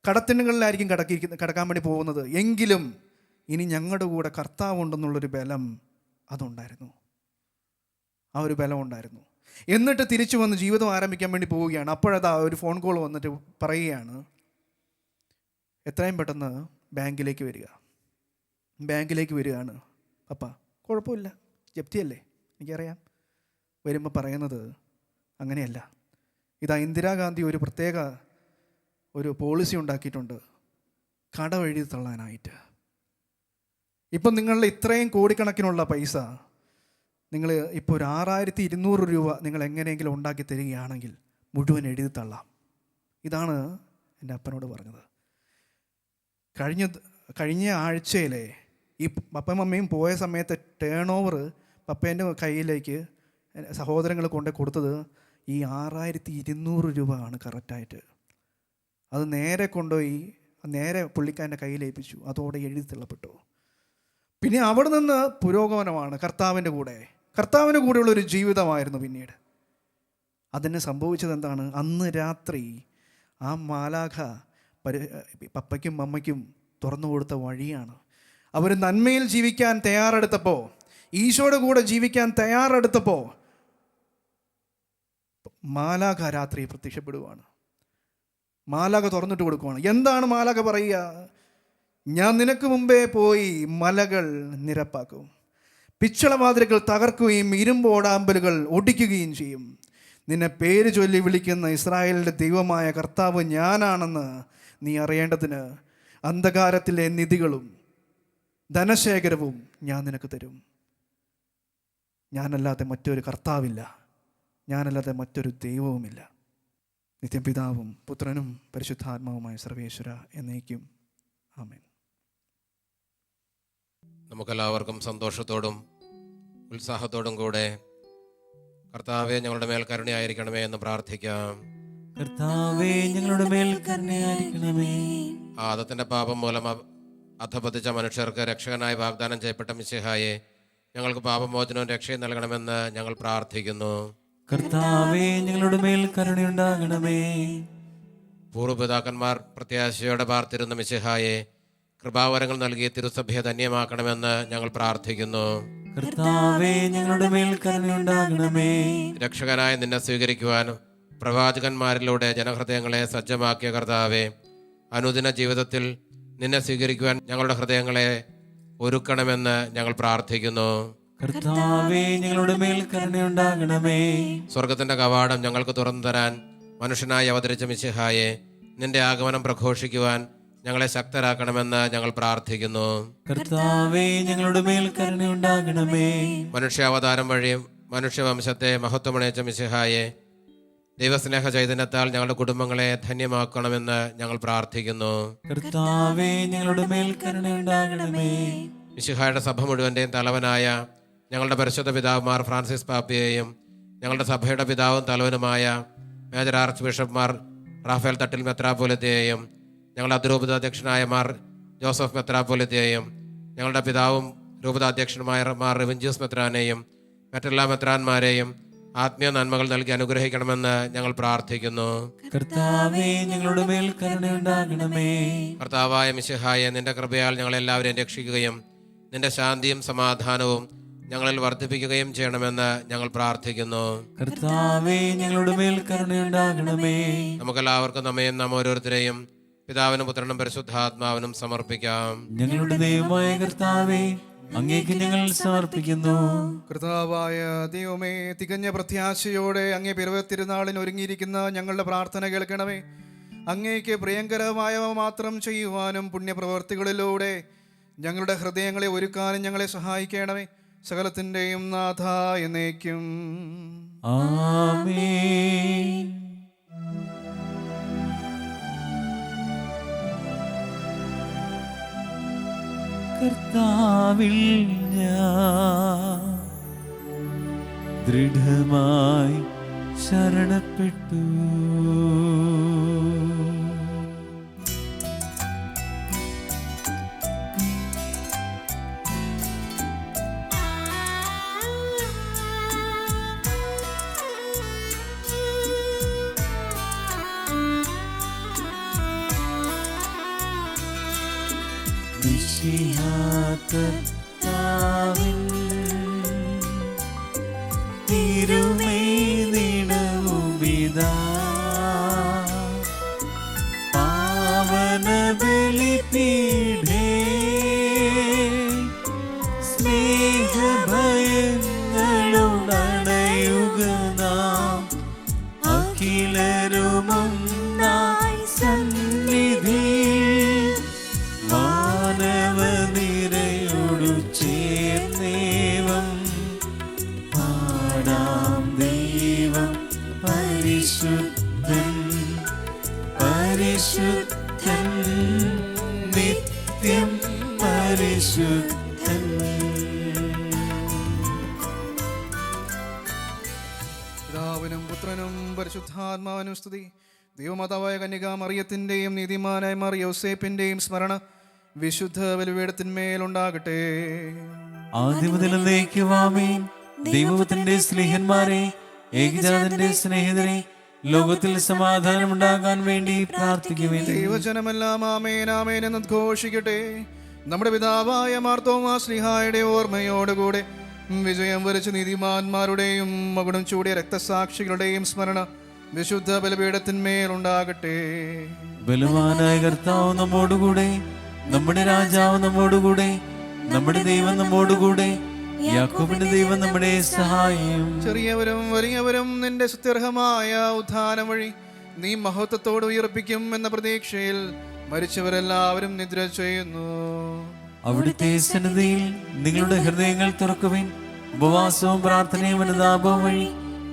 കടത്തിണ്ണുകളിലായിരിക്കും കിടക്കാൻ വേണ്ടി പോകുന്നത്, എങ്കിലും ഇനി ഞങ്ങളുടെ കൂടെ കർത്താവുണ്ടെന്നുള്ളൊരു ബലം അതുണ്ടായിരുന്നു. ആ ഒരു ബലം ഉണ്ടായിരുന്നു. എന്നിട്ട് തിരിച്ചു വന്ന് ജീവിതം ആരംഭിക്കാൻ വേണ്ടി പോവുകയാണ്. അപ്പോഴതാ ഒരു ഫോൺ കോൾ വന്നിട്ട് പറയുകയാണ്, എത്രയും പെട്ടെന്ന് ബാങ്കിലേക്ക് വരികയാണ് പപ്പ. കുഴപ്പമില്ല, ജപ്തിയല്ലേ, എനിക്കറിയാം. വരുമ്പോൾ പറയുന്നത് അങ്ങനെയല്ല, ഇതാ ഇന്ദിരാഗാന്ധി ഒരു പ്രത്യേക ഒരു പോളിസി ഉണ്ടാക്കിയിട്ടുണ്ട് കടം എഴുതി തള്ളാനായിട്ട്. ഇപ്പം നിങ്ങളുടെ ഇത്രയും കോടിക്കണക്കിനുള്ള പൈസ നിങ്ങൾ ഇപ്പോൾ ഒരു 6200 രൂപ നിങ്ങൾ എങ്ങനെയെങ്കിലും ഉണ്ടാക്കി തരികയാണെങ്കിൽ മുഴുവൻ എഴുതി തള്ളാം. ഇതാണ് എൻ്റെ അപ്പനോട് പറഞ്ഞത്. കഴിഞ്ഞ ആഴ്ചയിലെ ഈ പപ്പയും മമ്മയും പോയ സമയത്ത് ടേൺ ഓവർ പപ്പേൻ്റെ കയ്യിലേക്ക് സഹോദരങ്ങൾ കൊണ്ട് കൊടുത്തത് ഈ 6200 രൂപ ആണ് കറക്റ്റായിട്ട്. അത് നേരെ കൊണ്ടുപോയി നേരെ പുള്ളിക്കാരൻ്റെ കയ്യിലേൽപ്പിച്ചു. അതോടെ എഴുതി തള്ളപ്പെട്ടു. പിന്നെ അവിടെ നിന്ന് പുരോഗമനമാണ് കർത്താവിൻ്റെ കൂടെയുള്ളൊരു ജീവിതമായിരുന്നു പിന്നീട്. അതിന് സംഭവിച്ചത് എന്താണ്? അന്ന് രാത്രി ആ മാലാഖ പപ്പയ്ക്കും മമ്മയ്ക്കും തുറന്നു കൊടുത്ത വഴിയാണ്. അവർ നന്മയിൽ ജീവിക്കാൻ തയ്യാറെടുത്തപ്പോൾ, ഈശോയുടെ കൂടെ ജീവിക്കാൻ തയ്യാറെടുത്തപ്പോൾ മാലാഖ രാത്രി പ്രത്യക്ഷപ്പെടുവാണ്. മാലാഖ തുറന്നിട്ട് കൊടുക്കുവാണ്. എന്താണ് മാലാഖ പറയുക? ഞാൻ നിനക്ക് മുമ്പേ പോയി മലകൾ നിരപ്പാക്കും, പിച്ചളവാതിലുകൾ തകർക്കുകയും ഇരുമ്പോടാമ്പലുകൾ ഒടിക്കുകയും ചെയ്യും. നിന്നെ പേര് ചൊല്ലി വിളിക്കുന്ന ഇസ്രായേലിൻ്റെ ദൈവമായ കർത്താവ് ഞാനാണെന്ന് നീ അറിയേണ്ടതിന് അന്ധകാരത്തിലെ നിധികളും ധനശേഖരവും ഞാൻ നിനക്ക് തരും. ഞാനല്ലാതെ മറ്റൊരു കർത്താവില്ല, ഞാനല്ലാതെ മറ്റൊരു ദൈവവുമില്ല. നിത്യപിതാവും പുത്രനും പരിശുദ്ധാത്മാവുമായ സർവേശ്വര എന്നേക്കും ആമേൻ. നമുക്കെല്ലാവർക്കും സന്തോഷത്തോടും ഉത്സാഹത്തോടും കൂടെ കർത്താവെ ഞങ്ങളുടെ മേൽ കരുണയായിരിക്കണമേ എന്ന് പ്രാർത്ഥിക്കാം. കർത്താവേ ഞങ്ങളുടെ മേൽ കരുണയായിരിക്കണമേ. ആദത്തിന്റെ പാപം മൂലം അധപതിച്ച മനുഷ്യർക്ക് രക്ഷകനായി വാഗ്ദാനം ചെയ്യപ്പെട്ട മിശിഹായെ ഞങ്ങൾക്ക് പാപമോചനവും രക്ഷയും നൽകണമെന്ന് ഞങ്ങൾ പ്രാർത്ഥിക്കുന്നു. കർത്താവേ ഞങ്ങളുടെ മേൽ കരുണയുണ്ടാകണമേ. പൂർവ്വപിതാക്കന്മാർ പ്രത്യാശയോടെ പാർത്തിരുന്ന മിശിഹായെ കൃപാവരങ്ങൾ നൽകി തിരുസഭയെ ധന്യമാക്കണമെന്ന് ഞങ്ങൾ പ്രാർത്ഥിക്കുന്നു. കർത്താവേ ഞങ്ങളുടെ മേൽ കരുണയുണ്ടാകണമേ. രക്ഷകനായി നിന്നെ സ്വീകരിക്കുവാൻ പ്രവാചകന്മാരിലൂടെ ജനഹൃദയങ്ങളെ സജ്ജമാക്കിയ കർത്താവെ, അനുദിന ജീവിതത്തിൽ നിന്നെ സ്വീകരിക്കുവാൻ ഞങ്ങളുടെ ഹൃദയങ്ങളെ ഒരുക്കണമെന്ന് ഞങ്ങൾ പ്രാർത്ഥിക്കുന്നു. കർത്താവേ ഞങ്ങളുടെ മേൽ കരുണയുണ്ടാകണമേ. സ്വർഗത്തിന്റെ കവാടം ഞങ്ങൾക്ക് തുറന്നു തരാൻ മനുഷ്യനായി അവതരിച്ച മിശിഹായെ നിന്റെ ആഗമനം പ്രഘോഷിക്കുവാൻ ഞങ്ങളെ ശക്തരാക്കണമെന്ന് ഞങ്ങൾ പ്രാർത്ഥിക്കുന്നു. കർത്താവേ ഞങ്ങളുടെ മേൽ കരുണയുണ്ടാകണമേ. മനുഷ്യാവതാരം വഴി മനുഷ്യവംശത്തെ മഹത്വമണിയിച്ച മിശിഹായെ ദൈവസ്നേഹ ചൈതന്യത്താൽ ഞങ്ങളുടെ കുടുംബങ്ങളെ ധന്യമാക്കണമെന്ന് ഞങ്ങൾ പ്രാർത്ഥിക്കുന്നു. കർത്താവേ ഞങ്ങളുടെ മേൽ കരുണയുണ്ടാകണമേ. മിശിഹായുടെ സഭ മുഴുവൻ്റെയും തലവനായ ഞങ്ങളുടെ പരിശുദ്ധ പിതാവുമാർ ഫ്രാൻസിസ് പാപ്പയെയും ഞങ്ങളുടെ സഭയുടെ പിതാവും തലവനുമായ മേജർ ആർച്ച് ബിഷപ്പ്മാർ റാഫേൽ തട്ടിൽ മെത്രാപ്പൊലിത്തയെയും ഞങ്ങളുടെ അതിരൂപതാധ്യക്ഷനായ മാർ ജോസഫ് മെത്രാപ്പൊലിത്തയെയും ഞങ്ങളുടെ പിതാവും രൂപതാധ്യക്ഷനുമായ മാർ റിവഞ്ചൂസ് മെത്രാനെയും മറ്റെല്ലാ മെത്രാന്മാരെയും ആത്മീയ നന്മകൾ നൽകി അനുഗ്രഹിക്കണമെന്ന് ഞങ്ങൾ പ്രാർത്ഥിക്കുന്നു. കർത്താവേ ഞങ്ങളുടെ മേൽ കരുണയുണ്ടാകണമേ. കർത്താവായ മിശിഹായെ നിന്റെ കൃപയാൽ ഞങ്ങളെല്ലാവരെയും രക്ഷിക്കുകയും നിന്റെ ശാന്തിയും സമാധാനവും ഞങ്ങളിൽ വർദ്ധിപ്പിക്കുകയും ചെയ്യണമെന്ന് ഞങ്ങൾ പ്രാർത്ഥിക്കുന്നു. കർത്താവേ ഞങ്ങളുടെ മേൽ കരുണയുണ്ടാകണമേ. നമുക്കെല്ലാവർക്കും നമ്മയും നാം ഓരോരുത്തരെയും പിതാവിനും പുത്രനും പരിശുദ്ധാത്മാവിനും സമർപ്പിക്കാം. ഞങ്ങളുടെ ദൈവമായ കർത്താവേ അങ്ങേക്ക് ഞങ്ങൾ സമർപ്പിക്കുന്നു. കർത്താവായ ദൈവമേ, തികഞ്ഞ പ്രത്യാശയോടെ അങ്ങേ പിറവത്തിരുന്നാളിന് ഒരുങ്ങിയിരിക്കുന്ന ഞങ്ങളുടെ പ്രാർത്ഥന കേൾക്കണമേ. അങ്ങേക്ക് പ്രിയങ്കരമായവ മാത്രം ചെയ്യുവാനും പുണ്യപ്രവർത്തികളിലൂടെ ഞങ്ങളുടെ ഹൃദയങ്ങളെ ഒരുക്കാനും ഞങ്ങളെ സഹായിക്കണമേ. സകലത്തിൻ്റെയും നാഥ എന്നേക്കും ആമേൻ. കർത്താവിൽ ഞാൻ ദൃഢമായി ശരണപ്പെട്ടു. കർത്താവിൻ തിരുമേനിടവുമിതാ പാവന ബലിപീഠേ സ്നേഹഭയങ്ങളുടണയുക നാം അഖിലരുമൊന്നായി സന്നിധി മാനവനിരയോടു ചേർന്നേവം പാടാം ദൈവം പരിശുദ്ധൻ പരിശുദ്ധൻ നിത്യം പരിശുദ്ധൻ. പിതാവിനും പുത്രനും പരിശുദ്ധാത്മാവിനും സ്തുതി. ദൈവമാതാവായ കന്യകാ മറിയത്തിൻ്റെയും നീതിമാനായ മാർ യോസേപ്പിൻ്റെയും സ്മരണ വിശുദ്ധ ബലിപീഠത്തിന്മേലുണ്ടാകട്ടെ. ആദ്യം മുതൽ എന്നേക്കും ആമേൻ. ദൈവത്തിന്റെ സ്നേഹന്മാരെ, ഏകജാതന്റെ സ്നേഹിതരെ, ലോകത്തിൽ സമാധാനം ഉണ്ടാകാൻ വേണ്ടി പ്രാർത്ഥിക്കുവേൻ. ദൈവജനമെല്ലാം ആമേൻ ആമേൻ എന്ന് ഘോഷിക്കട്ടെ. നമ്മുടെ പിതാവായ മാർത്തോമാ ശ്ലീഹായുടെ ഓർമ്മയോടുകൂടെ വിജയം വരിച്ച നീതിമാന്മാരുടെയും മകുടം ചൂടിയ രക്തസാക്ഷികളുടെയും സ്മരണ വിശുദ്ധ ബലിപീഠത്തിന്മേലുണ്ടാകട്ടെ. ബലവാനായ കർത്താവ് നമ്മോടുകൂടെ, നമ്മുടെ രാജാവ് നമ്മോടുകൂടെ, നമ്മുടെ ദൈവം നമ്മോടുകൂടെ, യാക്കോബിന്റെ ദൈവം നമ്മുടെ സഹായം. ചെറിയവരും വലിയവരും നിന്റെ സ്തുത്യർഹമായ ഉത്ഥാനം വഴി നീ മഹത്വത്തോട് ഉയർപ്പിക്കും എന്ന പ്രതീക്ഷയിൽ മരിച്ചവരെല്ലാവരും നിദ്ര ചെയ്യുന്നു. അവിടുത്തെ സന്നിധിയിൽ നിങ്ങളുടെ ഹൃദയങ്ങൾ തുറക്കുവിൻ. ഉപവാസവും പ്രാർത്ഥനയും അനുതാപവും വഴി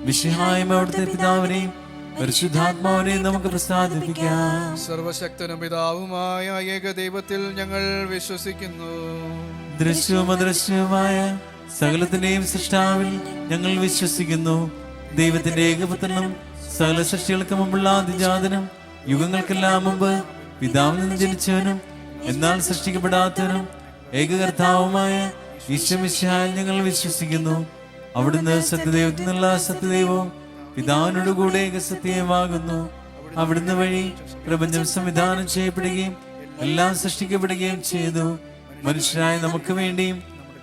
വിശുദ്ധായ അവിടുത്തെ പിതാവിനെയും പരിശുദ്ധാത്മാവിനെയും നമുക്ക് പ്രസാദിപ്പിക്കാം. സർവശക്തനും പിതാവുമായ ഏകദൈവത്തിൽ ഞങ്ങൾ വിശ്വസിക്കുന്നു. ദൃശ്യവും അദൃശ്യവുമായ സകലത്തിന്റെയും സൃഷ്ടാവിൽ ഞങ്ങൾ വിശ്വസിക്കുന്നു. ദൈവത്തിന്റെ ഏകപുത്രനും സകല സൃഷ്ടികൾക്ക് മുമ്പുള്ള ആദിജാതനും യുഗങ്ങൾക്കെല്ലാം മുമ്പ് പിതാവിൽ നിന്ന് ജനിച്ചവനും എന്നാൽ സൃഷ്ടിക്കപ്പെടാത്തവനും ഏകകർത്താവുമായ ഈശ്വമിശിഹായിൽ ഞങ്ങൾ വിശ്വസിക്കുന്നു. അവിടുന്ന് സത്യദൈവത്തിൽ നിന്നുള്ള സത്യദൈവവും പിതാവിനോട് കൂടെ ഏകസത്യമാകുന്നു. അവിടുന്ന് വഴി പ്രപഞ്ചം സംവിധാനം ചെയ്യപ്പെടുകയും എല്ലാം സൃഷ്ടിക്കപ്പെടുകയും ചെയ്തു. മനുഷ്യരായ നമുക്ക് വേണ്ടിയും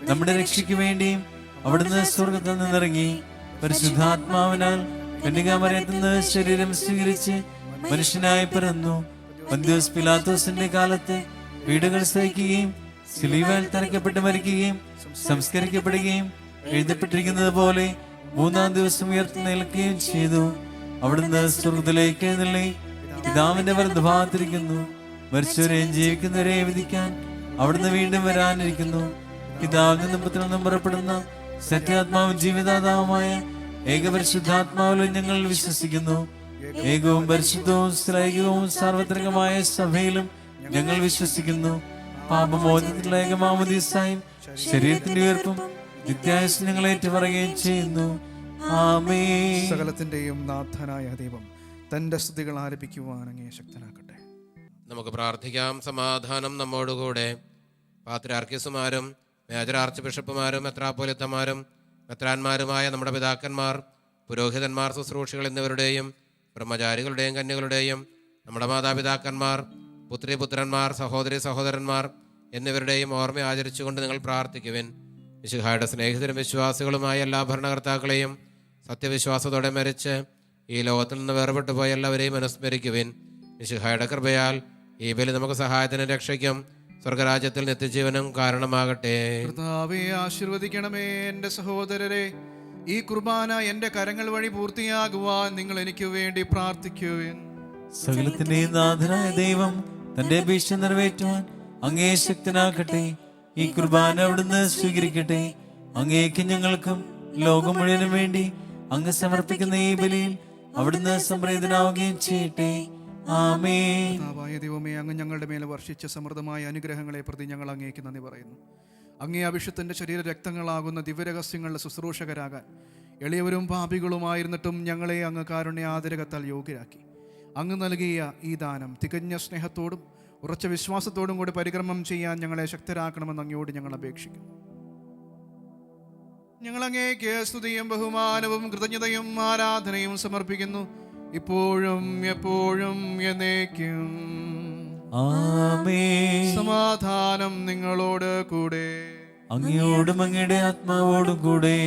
നമ്മുടെ രക്ഷയ്ക്ക് വേണ്ടിയും അവിടുന്ന് സ്വർഗത്തിൽ നിന്നിറങ്ങി പരിശുദ്ധാത്മാവിനാൽ കന്യകാമറിയത്തിൽ നിന്ന് ശരീരം സ്വീകരിച്ച് മനുഷ്യനായി പിറന്നു. പന്തിയോസ് പിലാത്തോസിന്റെ കാലത്ത് പീഡകൾ സഹിക്കുകയും സിലുവയിൽ തറയ്ക്കപ്പെട്ട് മരിക്കുകയും സംസ്കരിക്കപ്പെടുകയും എഴുതപ്പെട്ടിരിക്കുന്നത് പോലെ മൂന്നാം ദിവസം ഉയർത്തെഴുന്നേൽക്കുകയും ചെയ്തു. അവിടുന്ന് സ്വർഗ്ഗത്തിലേക്ക് എഴുന്നള്ളി പിതാവിന്റെ വലതുഭാഗത്തിരിക്കുന്നു. മരിച്ചവരെയും ജീവിക്കുന്നവരെയും വിധിക്കാൻ അവിടുന്ന് വീണ്ടും വരാനിരിക്കുന്നു. പിതാവിൽ നിന്നും പുത്രനിൽ നിന്നും പുറപ്പെടുന്ന സത്യാത്മാവും ജീവിതാതാവുമായ ഏകപരിശുദ്ധാത്മാവിലും ഞങ്ങൾ വിശ്വസിക്കുന്നു. ഏകവും പരിശുദ്ധവും ശ്രൈകവും സാർവത്രികമായ സഭയിലും ഞങ്ങൾ വിശ്വസിക്കുന്നു. പാപമോചനത്തിലുള്ള ഏകമാമോദീസായും ശരീരത്തിന്റെ ഉയർപ്പും നിത്യായുസ്സും ഞങ്ങൾ ഏറ്റുപറയുകയും ചെയ്യുന്നു. ആമേൻ. സകലത്തിന്റെയും നാഥനായ ദൈവം തന്റെ സ്തുതികൾ ആലപിക്കുവാൻ അങ്ങേ ശക്തനാക്കട്ടെ. നമുക്ക് പ്രാർത്ഥിക്കാം. സമാധാനം നമ്മോടുകൂടെ. പാത്രിയാർക്കീസുമാരും മേജർ ആർച്ച് ബിഷപ്പുമാരും മെത്രാപ്പോലിത്തമാരും മെത്രാന്മാരുമായ നമ്മുടെ പിതാക്കന്മാർ, പുരോഹിതന്മാർ, ശുശ്രൂഷികൾ എന്നിവരുടെയും ബ്രഹ്മചാരികളുടെയും കന്യകളുടെയും നമ്മുടെ മാതാപിതാക്കന്മാർ, പുത്രിപുത്രന്മാർ, സഹോദരി സഹോദരന്മാർ എന്നിവരുടെയും ഓർമ്മ ആചരിച്ചുകൊണ്ട് നിങ്ങൾ പ്രാർത്ഥിക്കുവിൻ. മിശിഹായുടെ സ്നേഹിതരും വിശ്വാസികളുമായ എല്ലാ ഭരണകർത്താക്കളെയും സത്യവിശ്വാസത്തോടെ മരിച്ച് ഈ ലോകത്തിൽ നിന്ന് വേർപെട്ടു പോയ എല്ലാവരെയും അനുസ്മരിക്കുവിൻ. മിശിഹായുടെ കൃപയാൽ ഈ ബലി നമുക്ക് സഹായത്തിനും രക്ഷയ്ക്കും സ്വർഗരാജ്യത്തിൽ നിത്യജീവനും കാരണമാകട്ടെ. കർത്താവേ, ആശീർവദിക്കണമേ എന്റെ സഹോദരരെ. ഈ കുർബാന എന്റെ കരങ്ങൾ വഴി പൂർത്തിയാകുവാൻ നിങ്ങൾ എനിക്ക് വേണ്ടി പ്രാർത്ഥിക്കുവിൻ. സകലത്തിന്റെയും നാഥനായ ദൈവം തന്റെ അപേക്ഷ നിറവേറ്റുവാൻ അങ്ങേ ശക്തനാക്കട്ടെ. ഈ കുർബാന അവിടുന്ന് സ്വീകരിക്കട്ടെ. അങ്ങേക്ക് ഞങ്ങൾക്കും ലോകം മുഴുവനും വേണ്ടി അങ്ങ് സമർപ്പിക്കുന്ന ഈ ബലിയിൽ അവിടുന്ന് സംപ്രീതനാവുകയും ചെയ്യട്ടെ. ആമേൻ. കർത്താവായ ദൈവമേ, അങ്ങ് ഞങ്ങളുടെ മേലെ വർഷിച്ച സമൃദ്ധമായ അനുഗ്രഹങ്ങളെ പ്രതി ഞങ്ങൾ അങ്ങേക്ക് നന്ദി പറയുന്നു. അങ്ങേ അഭിഷത്തിൻ്റെ ശരീര രക്തങ്ങളാകുന്ന ദിവ്യരഹസ്യങ്ങളുടെ ശുശ്രൂഷകരാകാൻ എളിയവരും പാപികളുമായിരുന്നിട്ടും ഞങ്ങളെ അങ്ങ് കാരുണ്യാതിരകത്താൽ യോഗ്യരാക്കി. അങ്ങ് നൽകിയ ഈ ദാനം തികഞ്ഞ സ്നേഹത്തോടും ഉറച്ച വിശ്വാസത്തോടും കൂടി പരിക്രമം ചെയ്യാൻ ഞങ്ങളെ ശക്തരാക്കണമെന്ന് അങ്ങയോട് ഞങ്ങൾ അപേക്ഷിക്കുന്നു. ഞങ്ങൾ അങ്ങേക്ക് സ്തുതിയും ബഹുമാനവും കൃതജ്ഞതയും ആരാധനയും സമർപ്പിക്കുന്നു, ഇപ്പോഴും എപ്പോഴും എന്നേക്കും. ആമേൻ. സമാധാനം നിങ്ങളോട് കൂടെ. അങ്ങയോടും അങ്ങയുടെ ആത്മാവോടും കൂടെ.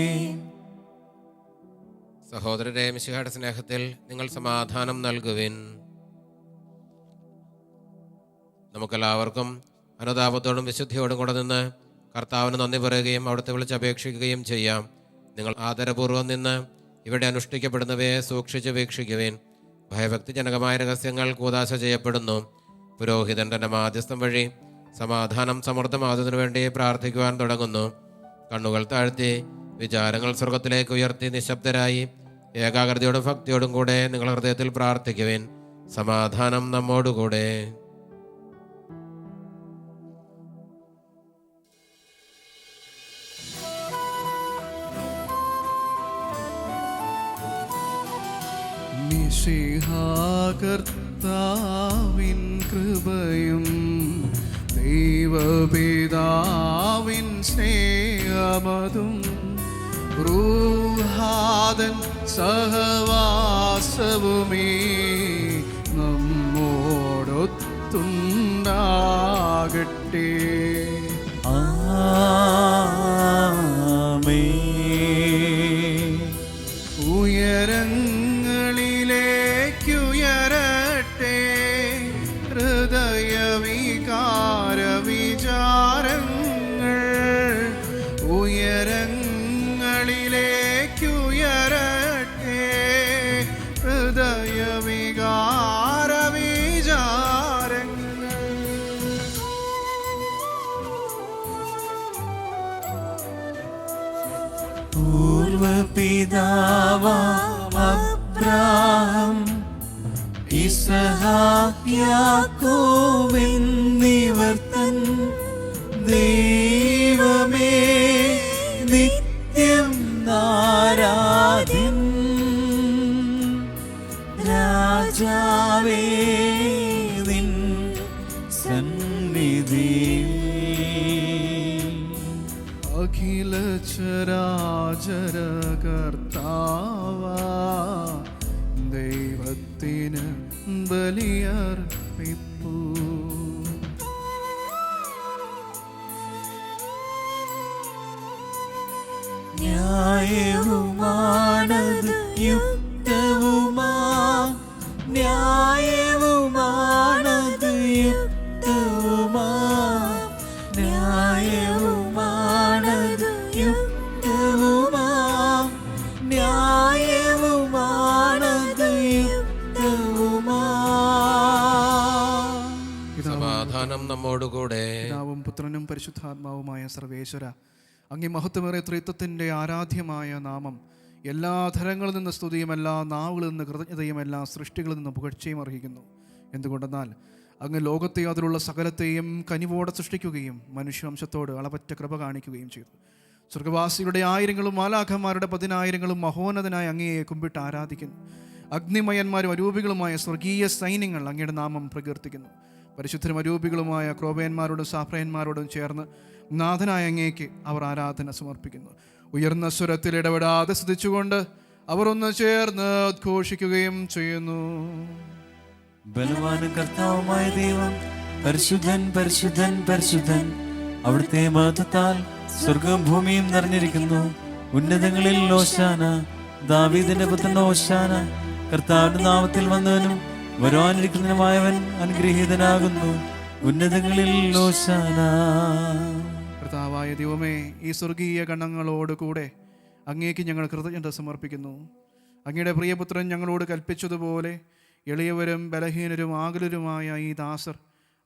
സഹോദരരെ, മിശിഹായുടെ സ്നേഹത്തിൽ നിങ്ങൾ സമാധാനം നൽകുവിൻ. നമുക്കെല്ലാവർക്കും അനുതാപത്തോടും വിശുദ്ധിയോടും കൂടെ നിന്ന് കർത്താവിന് നന്ദി പറയുകയും അവിടുത്തെ വിളിച്ചപേക്ഷിക്കുകയും ചെയ്യാം. നിങ്ങൾ ആദരപൂർവ്വം നിന്ന് ഇവിടെ അനുഷ്ഠിക്കപ്പെടുന്നവയെ സൂക്ഷിച്ച് വീക്ഷിക്കുവിൻ. ഭയഭക്തിജനകമായ രഹസ്യങ്ങൾ കൂദാശ ചെയ്യപ്പെടുന്നു. പുരോഹിതൻ തന്റെ മാധ്യസ്ഥം വഴി സമാധാനം സമൃദ്ധമാകുന്നതിനു വേണ്ടി പ്രാർത്ഥിക്കുവാൻ തുടങ്ങുന്നു. കണ്ണുകൾ താഴ്ത്തി വിചാരങ്ങൾ സ്വർഗത്തിലേക്ക് ഉയർത്തി നിശബ്ദരായി ഏകാഗ്രതയോടും ഭക്തിയോടും കൂടെ നിങ്ങൾ ഹൃദയത്തിൽ പ്രാർത്ഥിക്കുവിൻ. സമാധാനം നമ്മോടുകൂടെ. കർത്താവിൻ കൃപയും ദൈവപിതാവിൻ സ്നേഹമതും റൂഹാദൻ സഹവാസവുമേ നമ്മോടൊത്തുണ്ടാകട്ടെ. ആമേൻ. ഉയരങ്ങളിലേക്കുയരട്ടെ ഹൃദയവികാര വിചാരങ്ങൾ. ഉയരങ്ങളിലേക്കുയരട്ടെ ഹൃദയവികാര വിചാരങ്ങൾ. പൂർവപിതാവാം അബ്രാഹാം ഇസ്ഹാക്ക് യാക്കോബ് എന്നിവർ തൻ ദൈവമേ നിത്യം ആരാധ്യൻ. രാജാവേ നിൻ സന്നിധിയിൽ അഖില ചരാചര കർത്താവാ ദൈവത്തിന് ബലിയർപ്പിപ്പൂ. ന്യായവുമാണത് യുക്തവുമാ, ന്യായവുമാണത് യുക്തവുമാ, ന്യായവുമാണത് യുക്തവുമാ, ന്യായവുമാണത് യുക്തവുമാ. സമാധാനം നമ്മോടുകൂടെ. പിതാവും പുത്രനും പരിശുദ്ധാത്മാവുമായ സർവേശ്വര, അങ്ങേ മഹത്വമേറിയ ത്രിത്വത്തിൻ്റെ ആരാധ്യമായ നാമം എല്ലാ ധരങ്ങളിൽ നിന്ന് സ്തുതിയും എല്ലാ നാവുകളിൽ നിന്ന് കൃതജ്ഞതയും എല്ലാ സൃഷ്ടികളിൽ നിന്ന് പുകഴ്ചയും അർഹിക്കുന്നു. എന്തുകൊണ്ടെന്നാൽ അങ്ങ് ലോകത്തെ അതിലുള്ള സകലത്തെയും കനിവോടെ സൃഷ്ടിക്കുകയും മനുഷ്യവംശത്തോട് അളവറ്റ കൃപ കാണിക്കുകയും ചെയ്തു. സ്വർഗവാസികളുടെ ആയിരങ്ങളും മാലാഖന്മാരുടെ 10,000 മഹോന്നതനായ അങ്ങയെ കുമ്പിട്ട് ആരാധിക്കുന്നു. അഗ്നിമയന്മാരും അരൂപികളുമായ സ്വർഗീയ സൈന്യങ്ങൾ അങ്ങയുടെ നാമം പ്രകീർത്തിക്കുന്നു. പരിശുദ്ധരും അരൂപികളുമായ ക്രോബയന്മാരോടും സാഫ്രയന്മാരോടും ചേർന്ന് നാഥനായ അങ്ങേക്ക് അവർ ആരാധന സമർപ്പിക്കുന്നു. ഉയർന്ന സ്വരത്തിൽ ഇടപെടാതെ സ്തുതിച്ചുകൊണ്ട് അവർ ഒന്ന് ചേർന്ന് ഉദ്ഘോഷിക്കുകയും ചെയ്യുന്നു. ബലവാനും കർത്താവുമായ ദൈവം പരിശുദ്ധൻ പരിശുദ്ധൻ പരിശുദ്ധൻ, അവിടുത്തെ മഹത്വത്താൽ സ്വർഗവും ഭൂമിയും നിറഞ്ഞിരിക്കുന്നു. ഉന്നതങ്ങളിൽ ഓശാന, ദാവീദിന്റെ പുത്രൻ ഓശാന. കർത്താവിന്റെ നാമത്തിൽ വന്നവനും വരുവാനിരിക്കുന്നവനുമായവൻ അനുഗ്രഹീതനാകുന്നു. ഉന്നതങ്ങളിൽ ഓശാന. കർത്താവായ ദൈവമേ, ഈ സ്വർഗീയ ഗണങ്ങളോട് കൂടെ അങ്ങേക്ക് ഞങ്ങൾ കൃതജ്ഞത സമർപ്പിക്കുന്നു. അങ്ങയുടെ പ്രിയപുത്രൻ ഞങ്ങളോട് കൽപ്പിച്ചതുപോലെ എളിയവരും ബലഹീനരും ആകുലരുമായ ഈ ദാസർ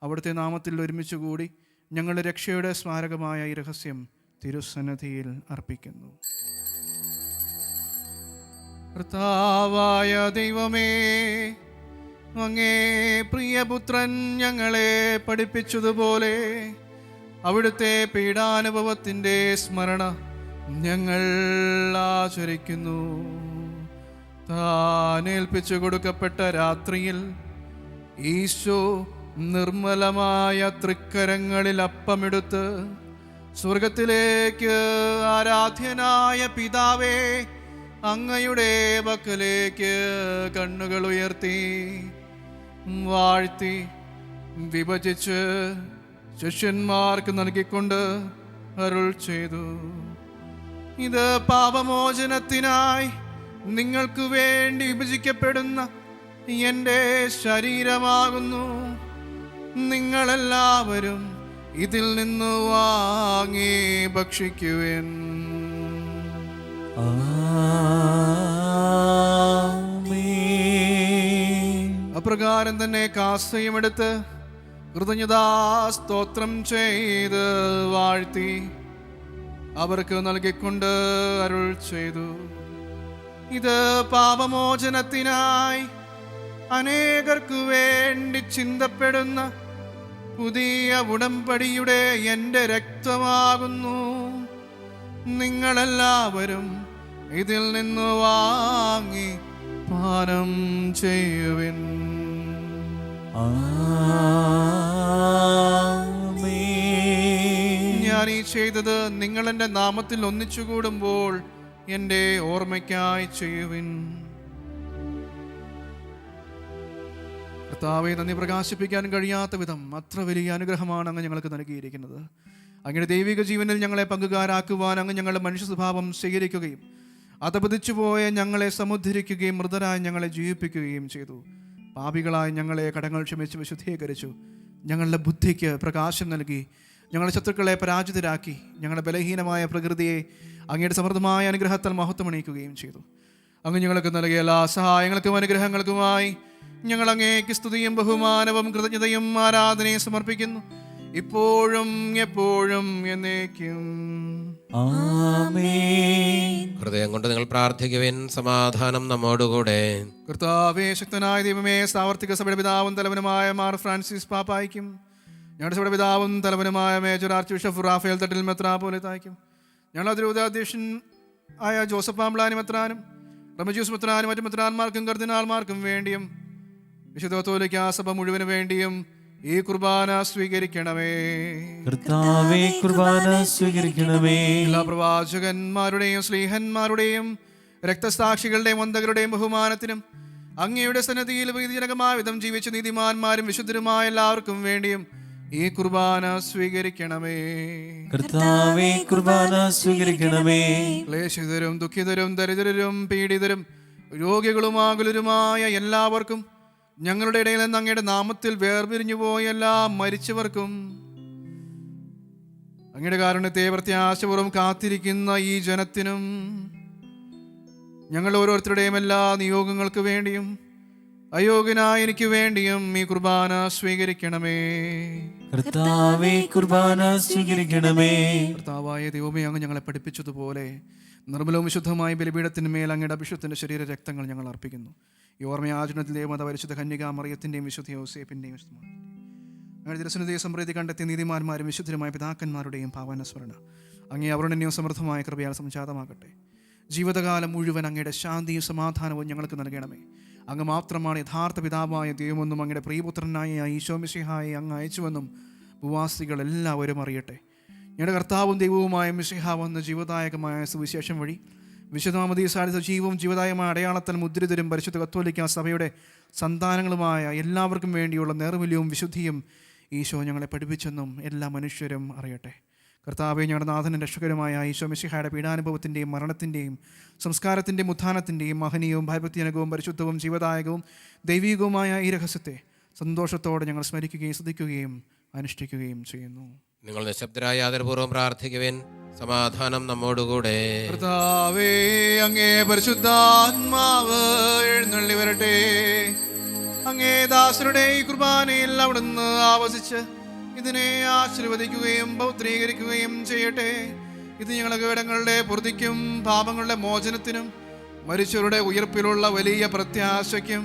അവിടുത്തെ നാമത്തിൽ ഒരുമിച്ച് കൂടി ഞങ്ങളുടെ രക്ഷയുടെ സ്മാരകമായ ഈ രഹസ്യം തിരുസന്നിധിയിൽ അർപ്പിക്കുന്നു. കർത്താവായ ദൈവമേ, അങ്ങേ പ്രിയപുത്രൻ ഞങ്ങളെ പഠിപ്പിച്ചതുപോലെ അവിടുത്തെ പീഡാനുഭവത്തിൻ്റെ സ്മരണ ഞങ്ങൾ ആചരിക്കുന്നു. താൻ ഏൽപ്പിച്ചു കൊടുക്കപ്പെട്ട രാത്രിയിൽ ഈശോ നിർമ്മലമായ തൃക്കരങ്ങളിൽ അപ്പമെടുത്ത് സ്വർഗത്തിലേക്ക് ആരാധ്യനായ പിതാവേ അങ്ങയുടെ പക്കലേക്ക് കണ്ണുകൾ ഉയർത്തി വാഴ്ത്തി വിഭജിച്ച് ശിഷ്യന്മാർക്ക് നൽകിക്കൊണ്ട് അരുൾ ചെയ്തു, ഇത് പാപമോചനത്തിനായി നിങ്ങൾക്ക് വേണ്ടി വിഭജിക്കപ്പെടുന്ന എൻ്റെ ശരീരമാകുന്നു. നിങ്ങളെല്ലാവരും ഇതിൽ നിന്ന് വാങ്ങി ഭക്ഷിക്കുവിൻ. അപ്രകാരം തന്നെ കാസയും എടുത്ത് കൃതജ്ഞതാ സ്തോത്രം ചെയ്ത് വാഴ്ത്തി അവർക്ക് നൽകിക്കൊണ്ട് അരുൾ ചെയ്തു, ഇത് പാപമോചനത്തിനായി അനേകർക്കു വേണ്ടി ചിന്തപ്പെടുന്ന പുതിയ ഉടമ്പടിയുടെ എൻ്റെ രക്തമാകുന്നു. നിങ്ങളെല്ലാവരും ഇതിൽ നിന്ന് വാങ്ങി പാനം ചെയ്യുവിൻ. ഞാൻ ഈ ചെയ്തത് നിങ്ങൾ എൻ്റെ നാമത്തിൽ ഒന്നിച്ചുകൂടുമ്പോൾ എൻ്റെ ഓർമ്മയ്ക്കായി ചെയ്യുവിൻ. കർത്താവെ, നന്ദി പ്രകാശിപ്പിക്കാൻ കഴിയാത്ത വിധം അത്ര വലിയ അനുഗ്രഹമാണ് അങ്ങ് ഞങ്ങൾക്ക് നൽകിയിരിക്കുന്നത്. അങ്ങയുടെ ദൈവിക ജീവനിൽ ഞങ്ങളെ പങ്കുകാരാക്കുവാൻ അങ്ങ് ഞങ്ങളുടെ മനുഷ്യ സ്വഭാവം സ്വീകരിക്കുകയും അധപതിച്ചുപോയ ഞങ്ങളെ സമുദ്ധരിക്കുകയും മൃതരായി ഞങ്ങളെ ജീവിപ്പിക്കുകയും ചെയ്തു. പാപികളായി ഞങ്ങളെ കടങ്ങൾ ക്ഷമിച്ച് വിശുദ്ധീകരിച്ചു. ഞങ്ങളുടെ ബുദ്ധിക്ക് പ്രകാശം നൽകി ഞങ്ങളുടെ ശത്രുക്കളെ പരാജിതരാക്കി ഞങ്ങളുടെ ബലഹീനമായ പ്രകൃതിയെ അങ്ങയുടെ സമൃദ്ധമായ അനുഗ്രഹത്താൽ മഹത്വമണിയിക്കുകയും ചെയ്തു. അങ്ങ് ഞങ്ങൾക്ക് നൽകിയ എല്ലാ സഹായങ്ങൾക്കും അനുഗ്രഹങ്ങൾക്കുമായി ഞങ്ങൾ അങ്ങേക്ക് സ്തുതിയും ബഹുമാനവും കൃതജ്ഞതയും ആരാധനയും സമർപ്പിക്കുന്നു, ഇപ്പോഴും എപ്പോഴും എന്നേക്കും. ഹൃദയം കൊണ്ട് നിങ്ങൾ പ്രാർത്ഥിക്കുവിൻ. സമാധാനം നമ്മോടുകൂടെ. കർത്താവേ, ശക്തനായ ദൈവമേ, സാർവത്രിക സഭയുടെ പിതാവും തലവനുമായ മാർ ഫ്രാൻസിസ് പാപ്പായ്ക്കും ഞങ്ങളുടെ സഭയുടെ പിതാവും തലവനുമായ major arch bishop Raphael Thattil മെത്രാപ്പോലീത്തായ്ക്കും ഞങ്ങളുടെ അതിരൂപതാധ്യക്ഷൻ ആയ ജോസഫ് പാംബ്ലാനി മെത്രാനും റമജൂസ് മെത്രാനും മറ്റു മെത്രാന്മാർക്കും കർദിനാൾമാർക്കും വേണ്ടിയും വിശുദ്ധ കത്തോലിക്കാ സഭ മുഴുവന് വേണ്ടിയും ഈ കുർബാന സ്വീകരിക്കണമേ. കർത്താവേ, കുർബാന സ്വീകരിക്കണമേ. എല്ലാ പ്രവാചകന്മാരുടെയും സ്ലീഹന്മാരുടെയും രക്തസാക്ഷികളുടെയും വന്ദകരുടെയും ബഹുമാനത്തിനും അങ്ങയുടെ സന്നിധിയിൽ പ്രീതിജനകമായ വിധം ജീവിച്ച നീതിമാന്മാരും വിശുദ്ധരുമായ എല്ലാവർക്കും വേണ്ടിയും ഈ കുർബാന സ്വീകരിക്കണമേ. കർത്താവേ, കുർബാന സ്വീകരിക്കണമേ. ക്ലേശിതരും ദുഃഖിതരും ദരിദ്രരും പീഡിതരും രോഗികളും ആകുലരുമായ എല്ലാവർക്കും ഞങ്ങളുടെ ഇടയിൽ നിന്ന് അങ്ങയുടെ നാമത്തിൽ വേർപിരിഞ്ഞു പോയ എല്ലാ മരിച്ചവർക്കും അങ്ങയുടെ കാരുണ്യത്തെ പ്രത്യാശപൂർവ്വം കാത്തിരിക്കുന്ന ഈ ജനത്തിനും ഞങ്ങൾ ഓരോരുത്തരുടെയും എല്ലാ നിയോഗങ്ങൾക്ക് വേണ്ടിയും അയോഗ്യനായ എനിക്ക് വേണ്ടിയും ഈ കുർബാന സ്വീകരിക്കണമേ. കർത്താവേ, കുർബാന സ്വീകരിക്കണമേ. കർത്താവായ ദൈവമേ, അങ്ങ് ഞങ്ങളെ പഠിപ്പിച്ചതുപോലെ നിർമ്മലവും വിശുദ്ധമായ ബലിപീഠത്തിന്മേൽ അങ്ങയുടെ അഭിഷുദ്ധൻ്റെ ശരീര രക്തങ്ങൾ ഞങ്ങൾ അർപ്പിക്കുന്നു. ഈ ഓർമ്മയാചരണത്തിൽ ദേവമാത പരിശുദ്ധ കന്യകാ മറിയത്തിൻ്റെയും വിശുദ്ധ യോസേപ്പിൻ്റെയും ഞങ്ങളുടെ തിരുസന്നിധിയെ സമൃദ്ധി കണ്ടെത്തിയ നീതിമാന്മാരും വിശുദ്ധരുമായ പിതാക്കന്മാരുടെയും പാവനസ്മരണ അങ്ങേ അവരുടെയും സമൃദ്ധമായ കൃപയാൽ സംജാതമാകട്ടെ. ജീവിതകാലം മുഴുവൻ അങ്ങയുടെ ശാന്തിയും സമാധാനവും ഞങ്ങൾക്ക് നൽകണമേ. അങ്ങ് മാത്രമാണ് യഥാർത്ഥ പിതാവായ ദൈവമെന്നും അങ്ങയുടെ പ്രിയപുത്രനായ ഈശോ മിശിഹായെ അങ്ങ് അയച്ചുവെന്നും ഭൂവാസികൾ എല്ലാവരും അറിയട്ടെ. ഞങ്ങളുടെ കർത്താവും ദൈവവുമായ മിശിഹ വന്ന ജീവദായകമായ സുവിശേഷം വഴി വിശുദ്ധമാമതീസായ സജീവവും ജീവദായകമായ അടയാളത്താൽ മുദ്രിതരും പരിശുദ്ധ കത്തോലിക്കാ സഭയുടെ സന്താനങ്ങളുമായ എല്ലാവർക്കും വേണ്ടിയുള്ള നേർമല്യവും വിശുദ്ധിയും ഈശോ ഞങ്ങളെ പഠിപ്പിച്ചെന്നും എല്ലാ മനുഷ്യരും അറിയട്ടെ. കർത്താവെ, ഞങ്ങളുടെ നാഥനും രക്ഷകരുമായ ഈശോ മിശിഹായുടെ പീഡാനുഭവത്തിൻ്റെയും മരണത്തിൻ്റെയും സംസ്കാരത്തിൻ്റെയും ഉത്ഥാനത്തിൻ്റെയും മഹനീയവും ഭയഭക്തിജനകവും പരിശുദ്ധവും ജീവദായകവും ദൈവികവുമായ ഈ രഹസ്യത്തെ സന്തോഷത്തോടെ ഞങ്ങൾ സ്മരിക്കുകയും സ്തുതിക്കുകയും അനുഷ്ഠിക്കുകയും ചെയ്യുന്നു. നിങ്ങൾ നിശബ്ദരായ ആദരപൂർവ്വം പ്രാർത്ഥിക്കുവിൻ. സമാധാനം നമ്മോടുകൂടെ. കർത്താവേ, അങ്ങേ പരിശുദ്ധാത്മാവ് എഴുന്നള്ളി വരട്ടെ. അങ്ങേ ദാസരുടെ ഈ കുർബാനയിൽ അവിടുന്ന് ആവസിച്ച് ഇതിനെ ആശീർവദിക്കുകയും പൗത്രീകരിക്കുകയും ചെയ്യട്ടെ. ഇത് ഞങ്ങളുടെ കീടങ്ങളുടെ പൂർത്തിക്കും പാപങ്ങളുടെ മോചനത്തിനും മരിച്ചവരുടെ ഉയർപ്പിലുള്ള വലിയ പ്രത്യാശയ്ക്കും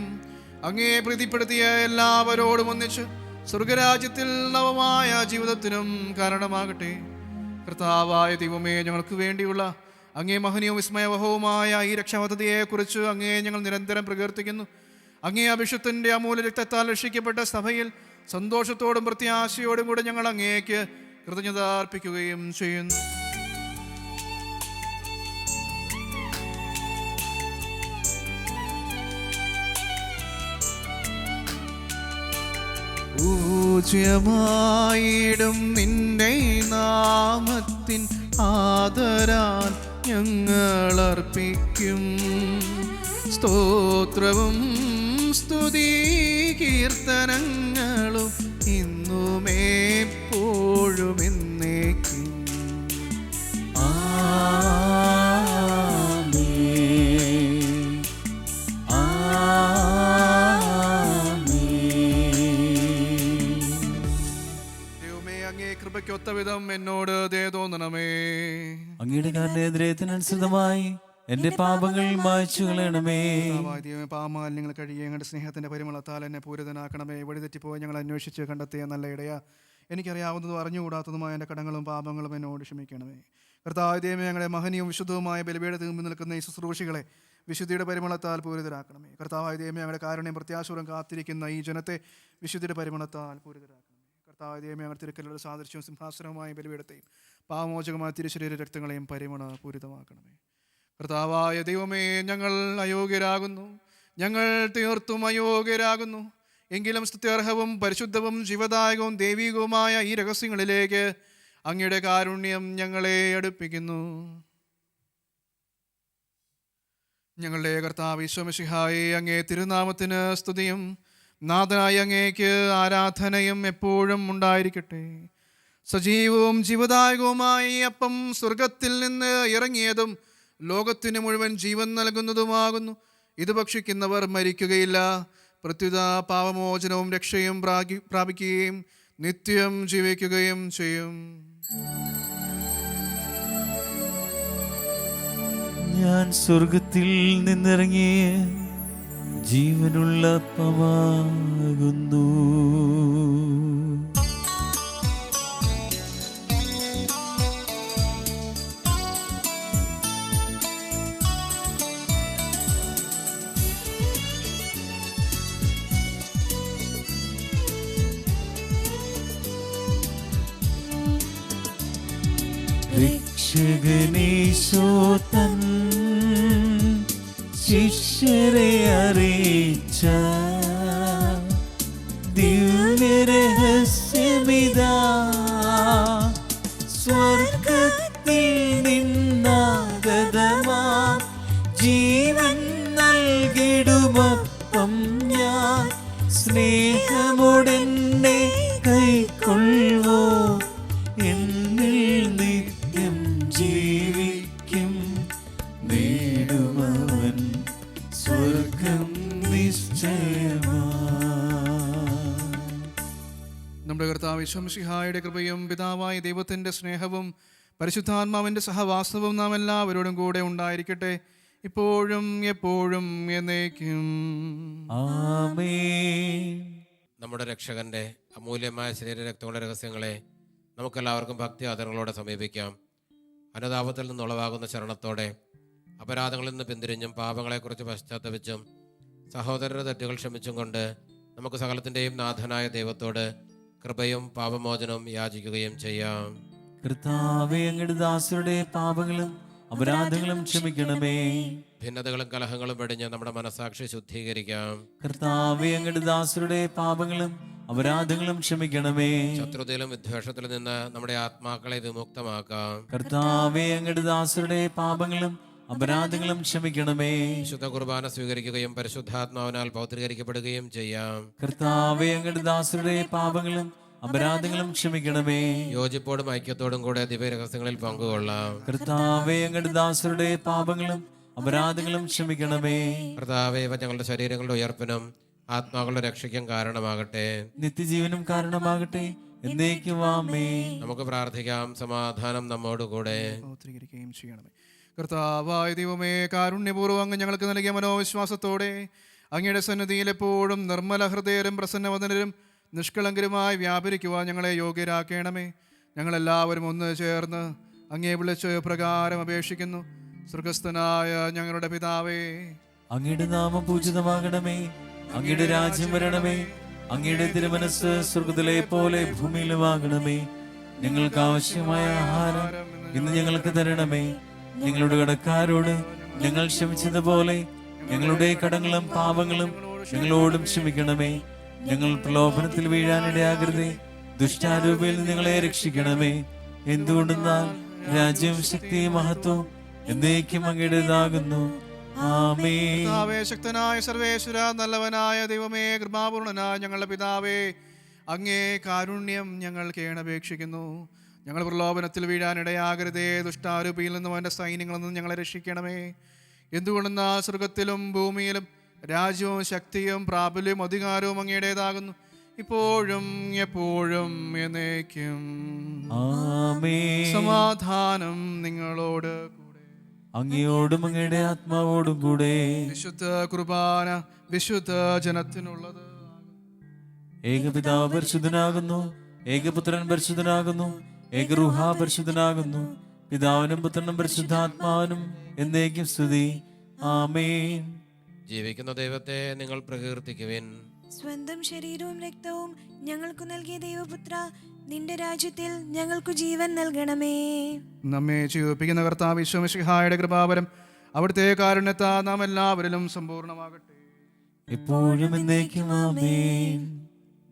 അങ്ങേ പ്രീതിപ്പെടുത്തിയ എല്ലാവരോടും ഒന്നിച്ച് സ്വർഗരാജ്യത്തിൽ നവമായ ജീവിതത്തിനും കാരണമാകട്ടെ. കർത്താവായ ദൈവമേ, ഞങ്ങൾക്ക് വേണ്ടിയുള്ള അങ്ങേ മഹനീയവും വിസ്മയവഹവുമായ ഈ രക്ഷാപദ്ധതിയെക്കുറിച്ച് അങ്ങേ ഞങ്ങൾ നിരന്തരം പ്രകീർത്തിക്കുന്നു. അങ്ങേ അഭിഷത്തിൻ്റെ അമൂല്യ രക്തത്താൽ രക്ഷിക്കപ്പെട്ട സഭയിൽ സന്തോഷത്തോടും പ്രത്യാശയോടും കൂടെ ഞങ്ങൾ അങ്ങേക്ക് കൃതജ്ഞത അർപ്പിക്കുകയും ചെയ്യുന്നു. പൂജ്യമായിടും നിന്റെ നാമത്തിൻ ആദരാൽ ഞങ്ങൾ അർപ്പിക്കും സ്തോത്രവും സ്തുതി കീർത്തനങ്ങളും ഇന്നും എപ്പോഴും എന്നേക്കും. കൃപയ്ക്കൊത്ത വിധം എന്നോട് ദയ തോന്നണമേ. അങ്ങയുടെ കാരണേന്ദ്രിയത്തിനനുസൃതമായി എന്റെ പാപങ്ങൾ മായ്ച്ചു കളയണമേ. പാമാലിന്യങ്ങൾ കഴിയുക ഞങ്ങളുടെ സ്നേഹത്തിന്റെ പരിമളത്താൽ എന്നെ പൂരിതനാക്കണമേ. വഴിതെറ്റിപ്പോയി ഞങ്ങൾ അന്വേഷിച്ച് കണ്ടെത്തിയ നല്ല ഇടയാ. എനിക്കറിയാവുന്നതും അറിഞ്ഞുകൂടാത്തതുമായ എൻ്റെ കടങ്ങളും പാപങ്ങളും എന്നോട് ക്ഷമിക്കണമേ. കർത്താവ് ദൈവമേ, ഞങ്ങളുടെ മഹനീയവും വിശുദ്ധവുമായ ബലിപീഠത്തിൽ മുമ്പിൽ നിൽക്കുന്ന ഈ ശുശ്രൂഷികളെ വിശുദ്ധിയുടെ പരിമളത്താൽ പൂരിതരാക്കണമേ. കർത്താവായ ദൈവമേ, ഞങ്ങളുടെ കാരുണ്യം പ്രത്യാശപൂർവ്വം കാത്തിരിക്കുന്ന ഈ ജനത്തെ വിശുദ്ധിയുടെ പരിമളത്താൽ പൂരിതരാക്കണമേ. കർത്താവായ ദൈവമേ, ഞങ്ങളുടെ തിരുക്കലുള്ള സാദൃശ്യവും സിംഹാസനവുമായ ബലിപീഠത്തെയും പാവമോചകമായ തിരുശരീര രക്തങ്ങളെയും പരിമള പൂരിതമാക്കണമേ. കർത്താവായ ദൈവമേ, ഞങ്ങൾ അയോഗ്യരാകുന്നു, ഞങ്ങൾ തീർത്തും അയോഗ്യരാകുന്നു. എങ്കിലും സ്തുത്യർഹവും പരിശുദ്ധവും ജീവദായകവും ദൈവികവുമായ ഈ രഹസ്യങ്ങളിലേക്ക് അങ്ങയുടെ കാരുണ്യം ഞങ്ങളെ അടുപ്പിക്കുന്നു. ഞങ്ങളുടെ കർത്താവ് ഈശോ മിശിഹായേ, അങ്ങേ തിരുനാമത്തിന് സ്തുതിയും നാഥനായ അങ്ങേക്ക് ആരാധനയും എപ്പോഴും ഉണ്ടായിരിക്കട്ടെ. സജീവവും ജീവദായകവുമായ ഈ അപ്പം സ്വർഗത്തിൽ നിന്ന് ഇറങ്ങിയതും ലോകത്തിന് മുഴുവൻ ജീവൻ നൽകുന്നതുമാകുന്നു. ഇത് ഭക്ഷിക്കുന്നവർ മരിക്കുകയില്ല, പ്രത്യുത പാപമോചനവും രക്ഷയും പ്രാപിക്കുകയും നിത്യം ജീവിക്കുകയും ചെയ്യും. ഞാൻ സ്വർഗത്തിൽ നിന്നിറങ്ങിയ ജീവനുള്ള അപ്പമാകുന്നു. രക്ഷകനീശോ തൻ ശിഷ്യരെ അറിയിച്ച ദിവ്യരഹസ്യമിതാ, സ്വർഗത്തിൽ നിന്നാഗതമാ ജീവൻ നൽകിടുമപ്പം ഞാൻ, സ്നേഹമോടെന്നെ കൈക്കൊള്ളുവോ എന്നിൽ നിത്യം ജീവിക്കും, നേടുമവൻ സ്വർഗം നിശ്ചയമാ. നമ്മുടെ കർത്താവ് ഈശോ മിശിഹായുടെ കൃപയും പിതാവായ ദൈവത്തിൻ്റെ സ്നേഹവും പരിശുദ്ധാത്മാവിൻ്റെ സഹവാസവും നാം എല്ലാവരോടും കൂടെ ഉണ്ടായിരിക്കട്ടെ, ഇപ്പോഴും എപ്പോഴും എന്നേക്കും. ആമേൻ. നമ്മുടെ രക്ഷകന്റെ അമൂല്യമായ ശരീരരക്തങ്ങളുടെ രഹസ്യങ്ങളെ നമുക്കെല്ലാവർക്കും ഭക്തി ആദരങ്ങളോടെ സമീപിക്കാം. അനുതാപത്തിൽ നിന്നുളവാകുന്ന ശരണത്തോടെ അപരാധങ്ങളിൽ നിന്ന് പിന്തിരിഞ്ഞും പാപങ്ങളെക്കുറിച്ച് പശ്ചാത്തപിച്ചും സഹോദരരുടെ തെറ്റുകൾ ക്ഷമിച്ചും കൊണ്ട് നമുക്ക് സകലത്തിൻ്റെയും നാഥനായ ദൈവത്തോട് കൃപയും പാപമോചനവും യാചിക്കുകയും ചെയ്യാം. കർത്താവേ, അങ്ങയുടെ ദാസരുടെ പാപങ്ങളും അപരാധങ്ങളും ക്ഷമിക്കണമേ. ഭിന്നതകളും കലഹങ്ങളും വെടിഞ്ഞ് നമ്മുടെ മനസാക്ഷി ശുദ്ധീകരിക്കാം. കർത്താവേ, അങ്ങയുടെ ദാസരുടെ പാപങ്ങളും അപരാധങ്ങളും ക്ഷമിക്കണമേ. ശത്രുതയിലും വിദ്വേഷത്തിലും നിന്ന് നമ്മുടെ ആത്മാക്കളെ വിമുക്തമാക്കാം. കർത്താവേ, അങ്ങയുടെ ദാസരുടെ പാപങ്ങളും അപരാധങ്ങളും ക്ഷമിക്കണമേ. വിശുദ്ധ കുർബാന സ്വീകരിക്കുകയും പരിശുദ്ധാത്മാവിനാൽ പൗത്രീകരിക്കപ്പെടുകയും ചെയ്യാം. കർത്താവേ, അങ്ങയുടെ ദാസരുടെ പാപങ്ങളും അപരാധങ്ങളും ക്ഷമിക്കണമേ. യോജിപ്പോടും ഐക്യത്തോടും കൂടെ ദിവ്യരഹസ്യങ്ങളിൽ പങ്കുകൊള്ളാം. കർത്താവേ, അങ്ങയുടെ ദാസരുടെ പാപങ്ങളും അപരാധങ്ങളും ക്ഷമിക്കണമേ. കർത്താവേ, ഇവ ഞങ്ങളുടെ ശരീരങ്ങളുടെ ഉയർപ്പിനും ആത്മാക്കളുടെ രക്ഷയ്ക്കും കാരണമാകട്ടെ, നിത്യജീവനും കാരണമാകട്ടെ, എന്നേക്കും ആമേൻ. നമുക്ക് പ്രാർത്ഥിക്കാം. സമാധാനം നമ്മോടുകൂടെ. പൗത്രീകരിക്കുകയും ചെയ്യണമേ. കർത്താവായ ദൈവമേ, കാരുണ്യപൂർവ്വം അങ്ങ് ഞങ്ങൾക്ക് നൽകിയ മനോവിശ്വാസത്തോടെ അങ്ങയുടെ സന്നിധിയിൽ എപ്പോഴും നിർമ്മല ഹൃദയരും പ്രസന്നവദനരും നിഷ്കളങ്കരുമായി വ്യാപരിക്കുവാൻ ഞങ്ങളെ യോഗ്യരാക്കണമേ. ഞങ്ങളെല്ലാവരും ഒന്ന് ചേർന്ന് അങ്ങയെ വിളിച്ച് പ്രകാരം അപേക്ഷിക്കുന്നു. സ്വർഗസ്ഥനായ ഞങ്ങളുടെ പിതാവേ, അങ്ങയുടെ നാമം പൂജിതമാകണമേ. അങ്ങയുടെ രാജ്യം വരണമേ. അങ്ങയുടെ തിരുമനസ് സ്വർഗ്ഗത്തിലെ പോലെ ഭൂമിയിലുമാകണമേ. ഞങ്ങൾക്ക് ആവശ്യമായ ആഹാരം ഇന്ന് ഞങ്ങൾക്ക് തരണമേ. ഞങ്ങളുടെ കടക്കാരോട് ഞങ്ങൾ ക്ഷമിച്ചതുപോലെ ഞങ്ങളുടെ കടങ്ങളും പാപങ്ങളും ഞങ്ങളോടും ക്ഷമിക്കണമേ. ഞങ്ങൾ പ്രലോഭനത്തിൽ വീഴാനിടയാകരുതേ. ദുഷ്ടാരൂപയിൽ നിന്ന് ഞങ്ങളെ രക്ഷിക്കണമേ. എന്തുകൊണ്ടെന്നാൽ രാജ്യവും ശക്തിയും മഹത്വവും എന്നേക്കും അങ്ങയുടേതാകുന്നു. ആമേൻ. പിതാവേ, ശക്തനായ സർവേശ്വര, നല്ലവനായ ദൈവമേ, കൃപാപൂർണനായ ഞങ്ങളുടെ പിതാവേ, അങ്ങേ കാരുണ്യം ഞങ്ങൾ കേണപേക്ഷിക്കുന്നു. ഞങ്ങൾ പ്രലോഭനത്തിൽ വീഴാനിടയാകരുതേ. ദുഷ്ടാരൂപിയിൽ നിന്നും അവൻ്റെ സൈന്യങ്ങളിൽ നിന്നും ഞങ്ങളെ രക്ഷിക്കണമേ. എന്തുകൊണ്ടെന്നാൽ സ്വർഗത്തിലും ഭൂമിയിലും രാജ്യവും ശക്തിയും പ്രാബല്യവും അധികാരവും അങ്ങയുടേതാകുന്നു, ഇപ്പോഴും എപ്പോഴും എന്നേക്കും. ആമേൻ. സമാധാനം നിങ്ങളോട് കൂടെ. അങ്ങയോടും അങ്ങയുടെ ആത്മാവോടും കൂടെ. വിശുദ്ധ കുർബാന വിശുദ്ധ ജനത്തിനുള്ളത്. ഏകപിതാവ് പരിശുദ്ധനാകുന്നു, ഏകപുത്രൻ പരിശുദ്ധനാകുന്നു, ഏകരൂഹ പരിശുദ്ധനാകുന്നു. പിതാവിനും പുത്രനും പരിശുദ്ധാത്മാവിനും എന്നേക്കും സ്തുതി. ആമേൻ. ജീവിക്കുന്ന ദൈവത്തെ നിങ്ങൾ പ്രകീർത്തിക്കുവിൻ. സ്വന്തം ശരീരവും രക്തവും ഞങ്ങൾക്ക് നൽകിയ ദൈവപുത്ര, നിന്റെ രാജ്യത്തിൽ ഞങ്ങൾക്ക് ജീവൻ നൽകണമേ. നമ്മെ ജീവിപ്പിക്കുന്ന കർത്താവ് ഈശോ മിശിഹായുടെ കൃപാവരം അവിടുത്തെ കാരുണ്യത്താ നാം എല്ലാവരിലും സമ്പൂർണ്ണമാകട്ടെ. എപ്പോഴും എന്നേക്കും ആമേൻ.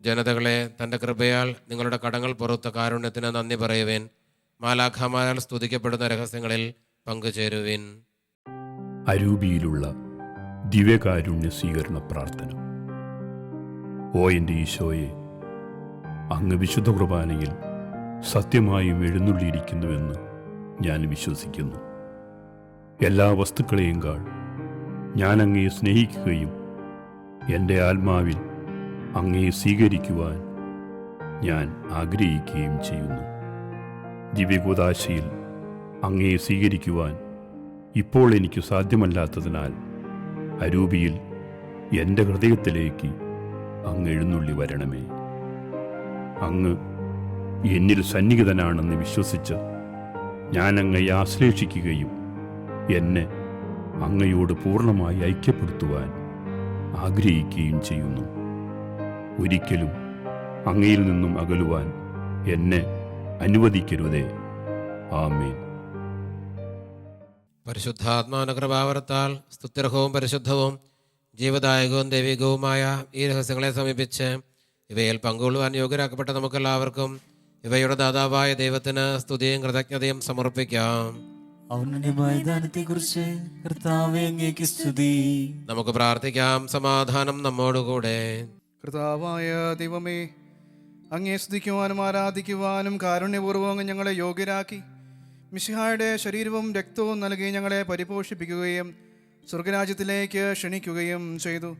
ജനതകളെ തൻ്റെ കൃപയാൽ നിങ്ങളുടെ കടങ്ങൾ പുറത്ത കാരുണ്യത്തിന് നന്ദി പറയുവിൻ. മാലാഖമാരാൽ സ്തുതിക്കപ്പെടുന്ന രഹസ്യങ്ങളിൽ പങ്കുചേരുവിൻ. അരൂപിയിലുള്ള ദിവ്യകാരുണ്യ സ്വീകരണ പ്രാർത്ഥന. ഓ എൻ്റെ ഈശോയെ, അങ്ങ് വിശുദ്ധ കുർബാനയിൽ സത്യമായും എഴുന്നള്ളിയിരിക്കുന്നുവെന്ന് ഞാൻ വിശ്വസിക്കുന്നു. എല്ലാ വസ്തുക്കളെയും കാൾ ഞാൻ അങ്ങയെ സ്നേഹിക്കുകയും എൻ്റെ ആത്മാവിൽ അങ്ങയെ സ്വീകരിക്കുവാൻ ഞാൻ ആഗ്രഹിക്കുകയും ചെയ്യുന്നു. ദിവ്യകൂദാശയിൽ അങ്ങയെ സ്വീകരിക്കുവാൻ ഇപ്പോൾ എനിക്ക് സാധ്യമല്ലാത്തതിനാൽ അരൂപിയിൽ എൻ്റെ ഹൃദയത്തിലേക്ക് അങ്ങ് എഴുന്നള്ളി വരണമേ. അങ്ങ് എന്നിൽ സന്നിഹിതനാണെന്ന് വിശ്വസിച്ച് ഞാൻ അങ്ങയെ ആശ്ലേഷിക്കുകയും എന്നെ അങ്ങയോട് പൂർണ്ണമായി ഐക്യപ്പെടുത്തുവാൻ ആഗ്രഹിക്കുകയും ചെയ്യുന്നു. ഒരിക്കലും അങ്ങയിൽ നിന്നും അകലുവാൻ എന്നെ അനുവദിക്കരുതേ. ആമേൻ. പരിശുദ്ധാത്മാവിന്റെ കൃപാവരത്താൽ സ്തുത്യർഹവും പരിശുദ്ധവും ജീവദായകവും ദൈവികവുമായ ഈ രഹസ്യങ്ങളെ സമീപിച്ച് ഇവയിൽ പങ്കുകൊള്ളുവാൻ യോഗ്യരാക്കപ്പെട്ട നമുക്കെല്ലാവർക്കും ഇവയുടെ ദാതാവായ ദൈവത്തിന് സ്തുതിയും കൃതജ്ഞതയും സമർപ്പിക്കാം. ഔന്നത്യമായ ദാനത്തെക്കുറിച്ച് കർത്താവേ അങ്ങേക്ക് സ്തുതി. നമുക്ക് പ്രാർത്ഥിക്കാം. സമാധാനം നമ്മോടുകൂടെ. കർത്താവായ ദൈവമേ, അങ്ങേ സ്തുതിക്കുവാനും ആരാധിക്കുവാനും കാരുണ്യപൂർവ്വം അങ്ങ് ഞങ്ങളെ യോഗ്യരാക്കി മിശിഹായുടെ ശരീരവും രക്തവും നൽകി ഞങ്ങളെ പരിപോഷിപ്പിക്കുകയും സ്വർഗരാജ്യത്തിലേക്ക് ക്ഷണിക്കുകയും ചെയ്തു.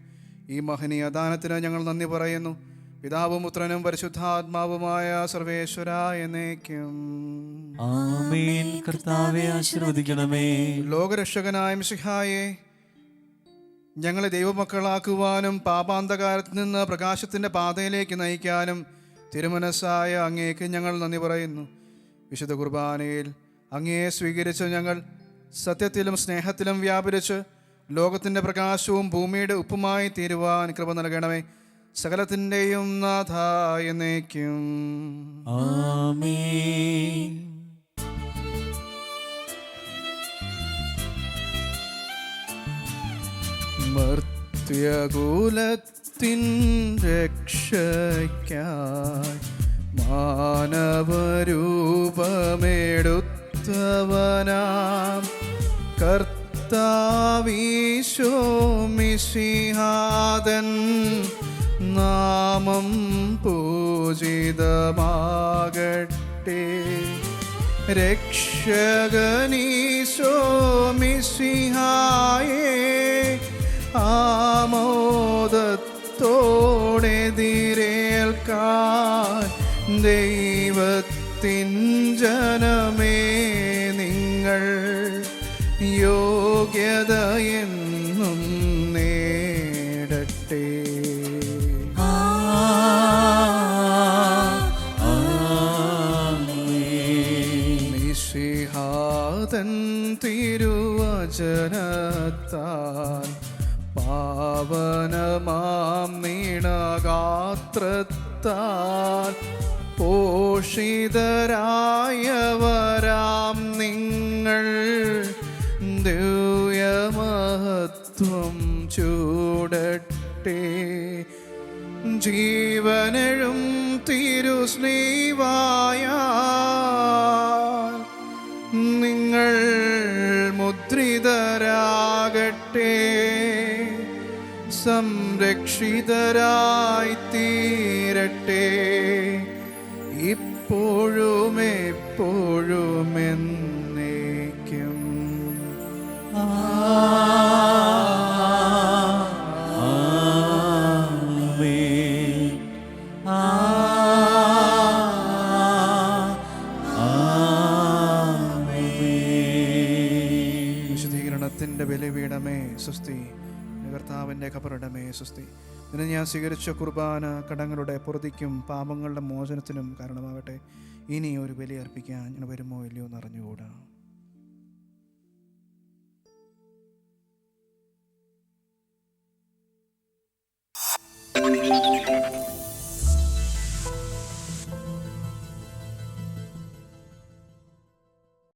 ഈ മഹനീയ ദാനത്തിന് ഞങ്ങൾ നന്ദി പറയുന്നു. പിതാവും പുത്രനും പരിശുദ്ധാത്മാവുമായ സർവേശ്വര എന്നേക്കും. ആമേൻ. കർത്താവേ ആശീർവദിക്കണമേ. ലോകരക്ഷകനായ മിശിഹായെ, ഞങ്ങളെ ദൈവമക്കളാക്കുവാനും പാപാന്തകാരത്തിൽ നിന്ന് പ്രകാശത്തിൻ്റെ പാതയിലേക്ക് നയിക്കാനും തിരുമനസ്സായ അങ്ങേക്ക് ഞങ്ങൾ നന്ദി പറയുന്നു. വിശുദ്ധ കുർബാനയിൽ അങ്ങയെ സ്വീകരിച്ച് ഞങ്ങൾ സത്യത്തിലും സ്നേഹത്തിലും വ്യാപരിച്ച് ലോകത്തിൻ്റെ പ്രകാശവും ഭൂമിയുടെ ഉപ്പുമായി തീരുവാൻ കൃപ നൽകണമേ. സകലത്തിൻ്റെയും നാഥ എന്നേക്കും. ആമേൻ. മർത്യകുലത്തിൻ രക്ഷയ്ക്കായി മാനവരൂപമെടുത്തവനാം കർത്താവീശോ മിശിഹാതൻ നാമം പൂജിതമാകട്ടെ. രക്ഷകനീശോ മിശിഹായേ, ആമോദത്തോടെതിരേൽക്കാൻ ദൈവത്തിൻ ജനമേ നിങ്ങൾ യോഗ്യതയെന്നും നേട തൻ തിരുവചനത്താൽ പാവനമാം നീണഗാത്രത്താൽ പോഷിതരായവരാം നിങ്ങൾ ദിവ്യമഹത്വം ചൂടട്ടെ. ജീവനെഴും തിരുസ്നേഹായ നിങ്ങൾ മുദ്രിതരാകട്ടെ. സംരക്ഷിതരായി തീരട്ടെ ഇപ്പോഴും എപ്പോഴും എന്നേക്കും. വിശുദ്ധീകരണത്തിൻ്റെ ബലിപീഠമേ സുസ്തി, കർത്താവിൻ്റെ ഖബറിടമേ സുസ്തി. ഇതിന് ഞാൻ സ്വീകരിച്ച കുർബാന കടങ്ങളുടെ പൊറുതിക്കും പാപങ്ങളുടെ മോചനത്തിനും കാരണമാകട്ടെ. ഇനി ഒരു ബലി അർപ്പിക്കാൻ ഞാൻ വരുമോ ഇല്ലയോ എന്ന് അറിഞ്ഞുകൂടാ.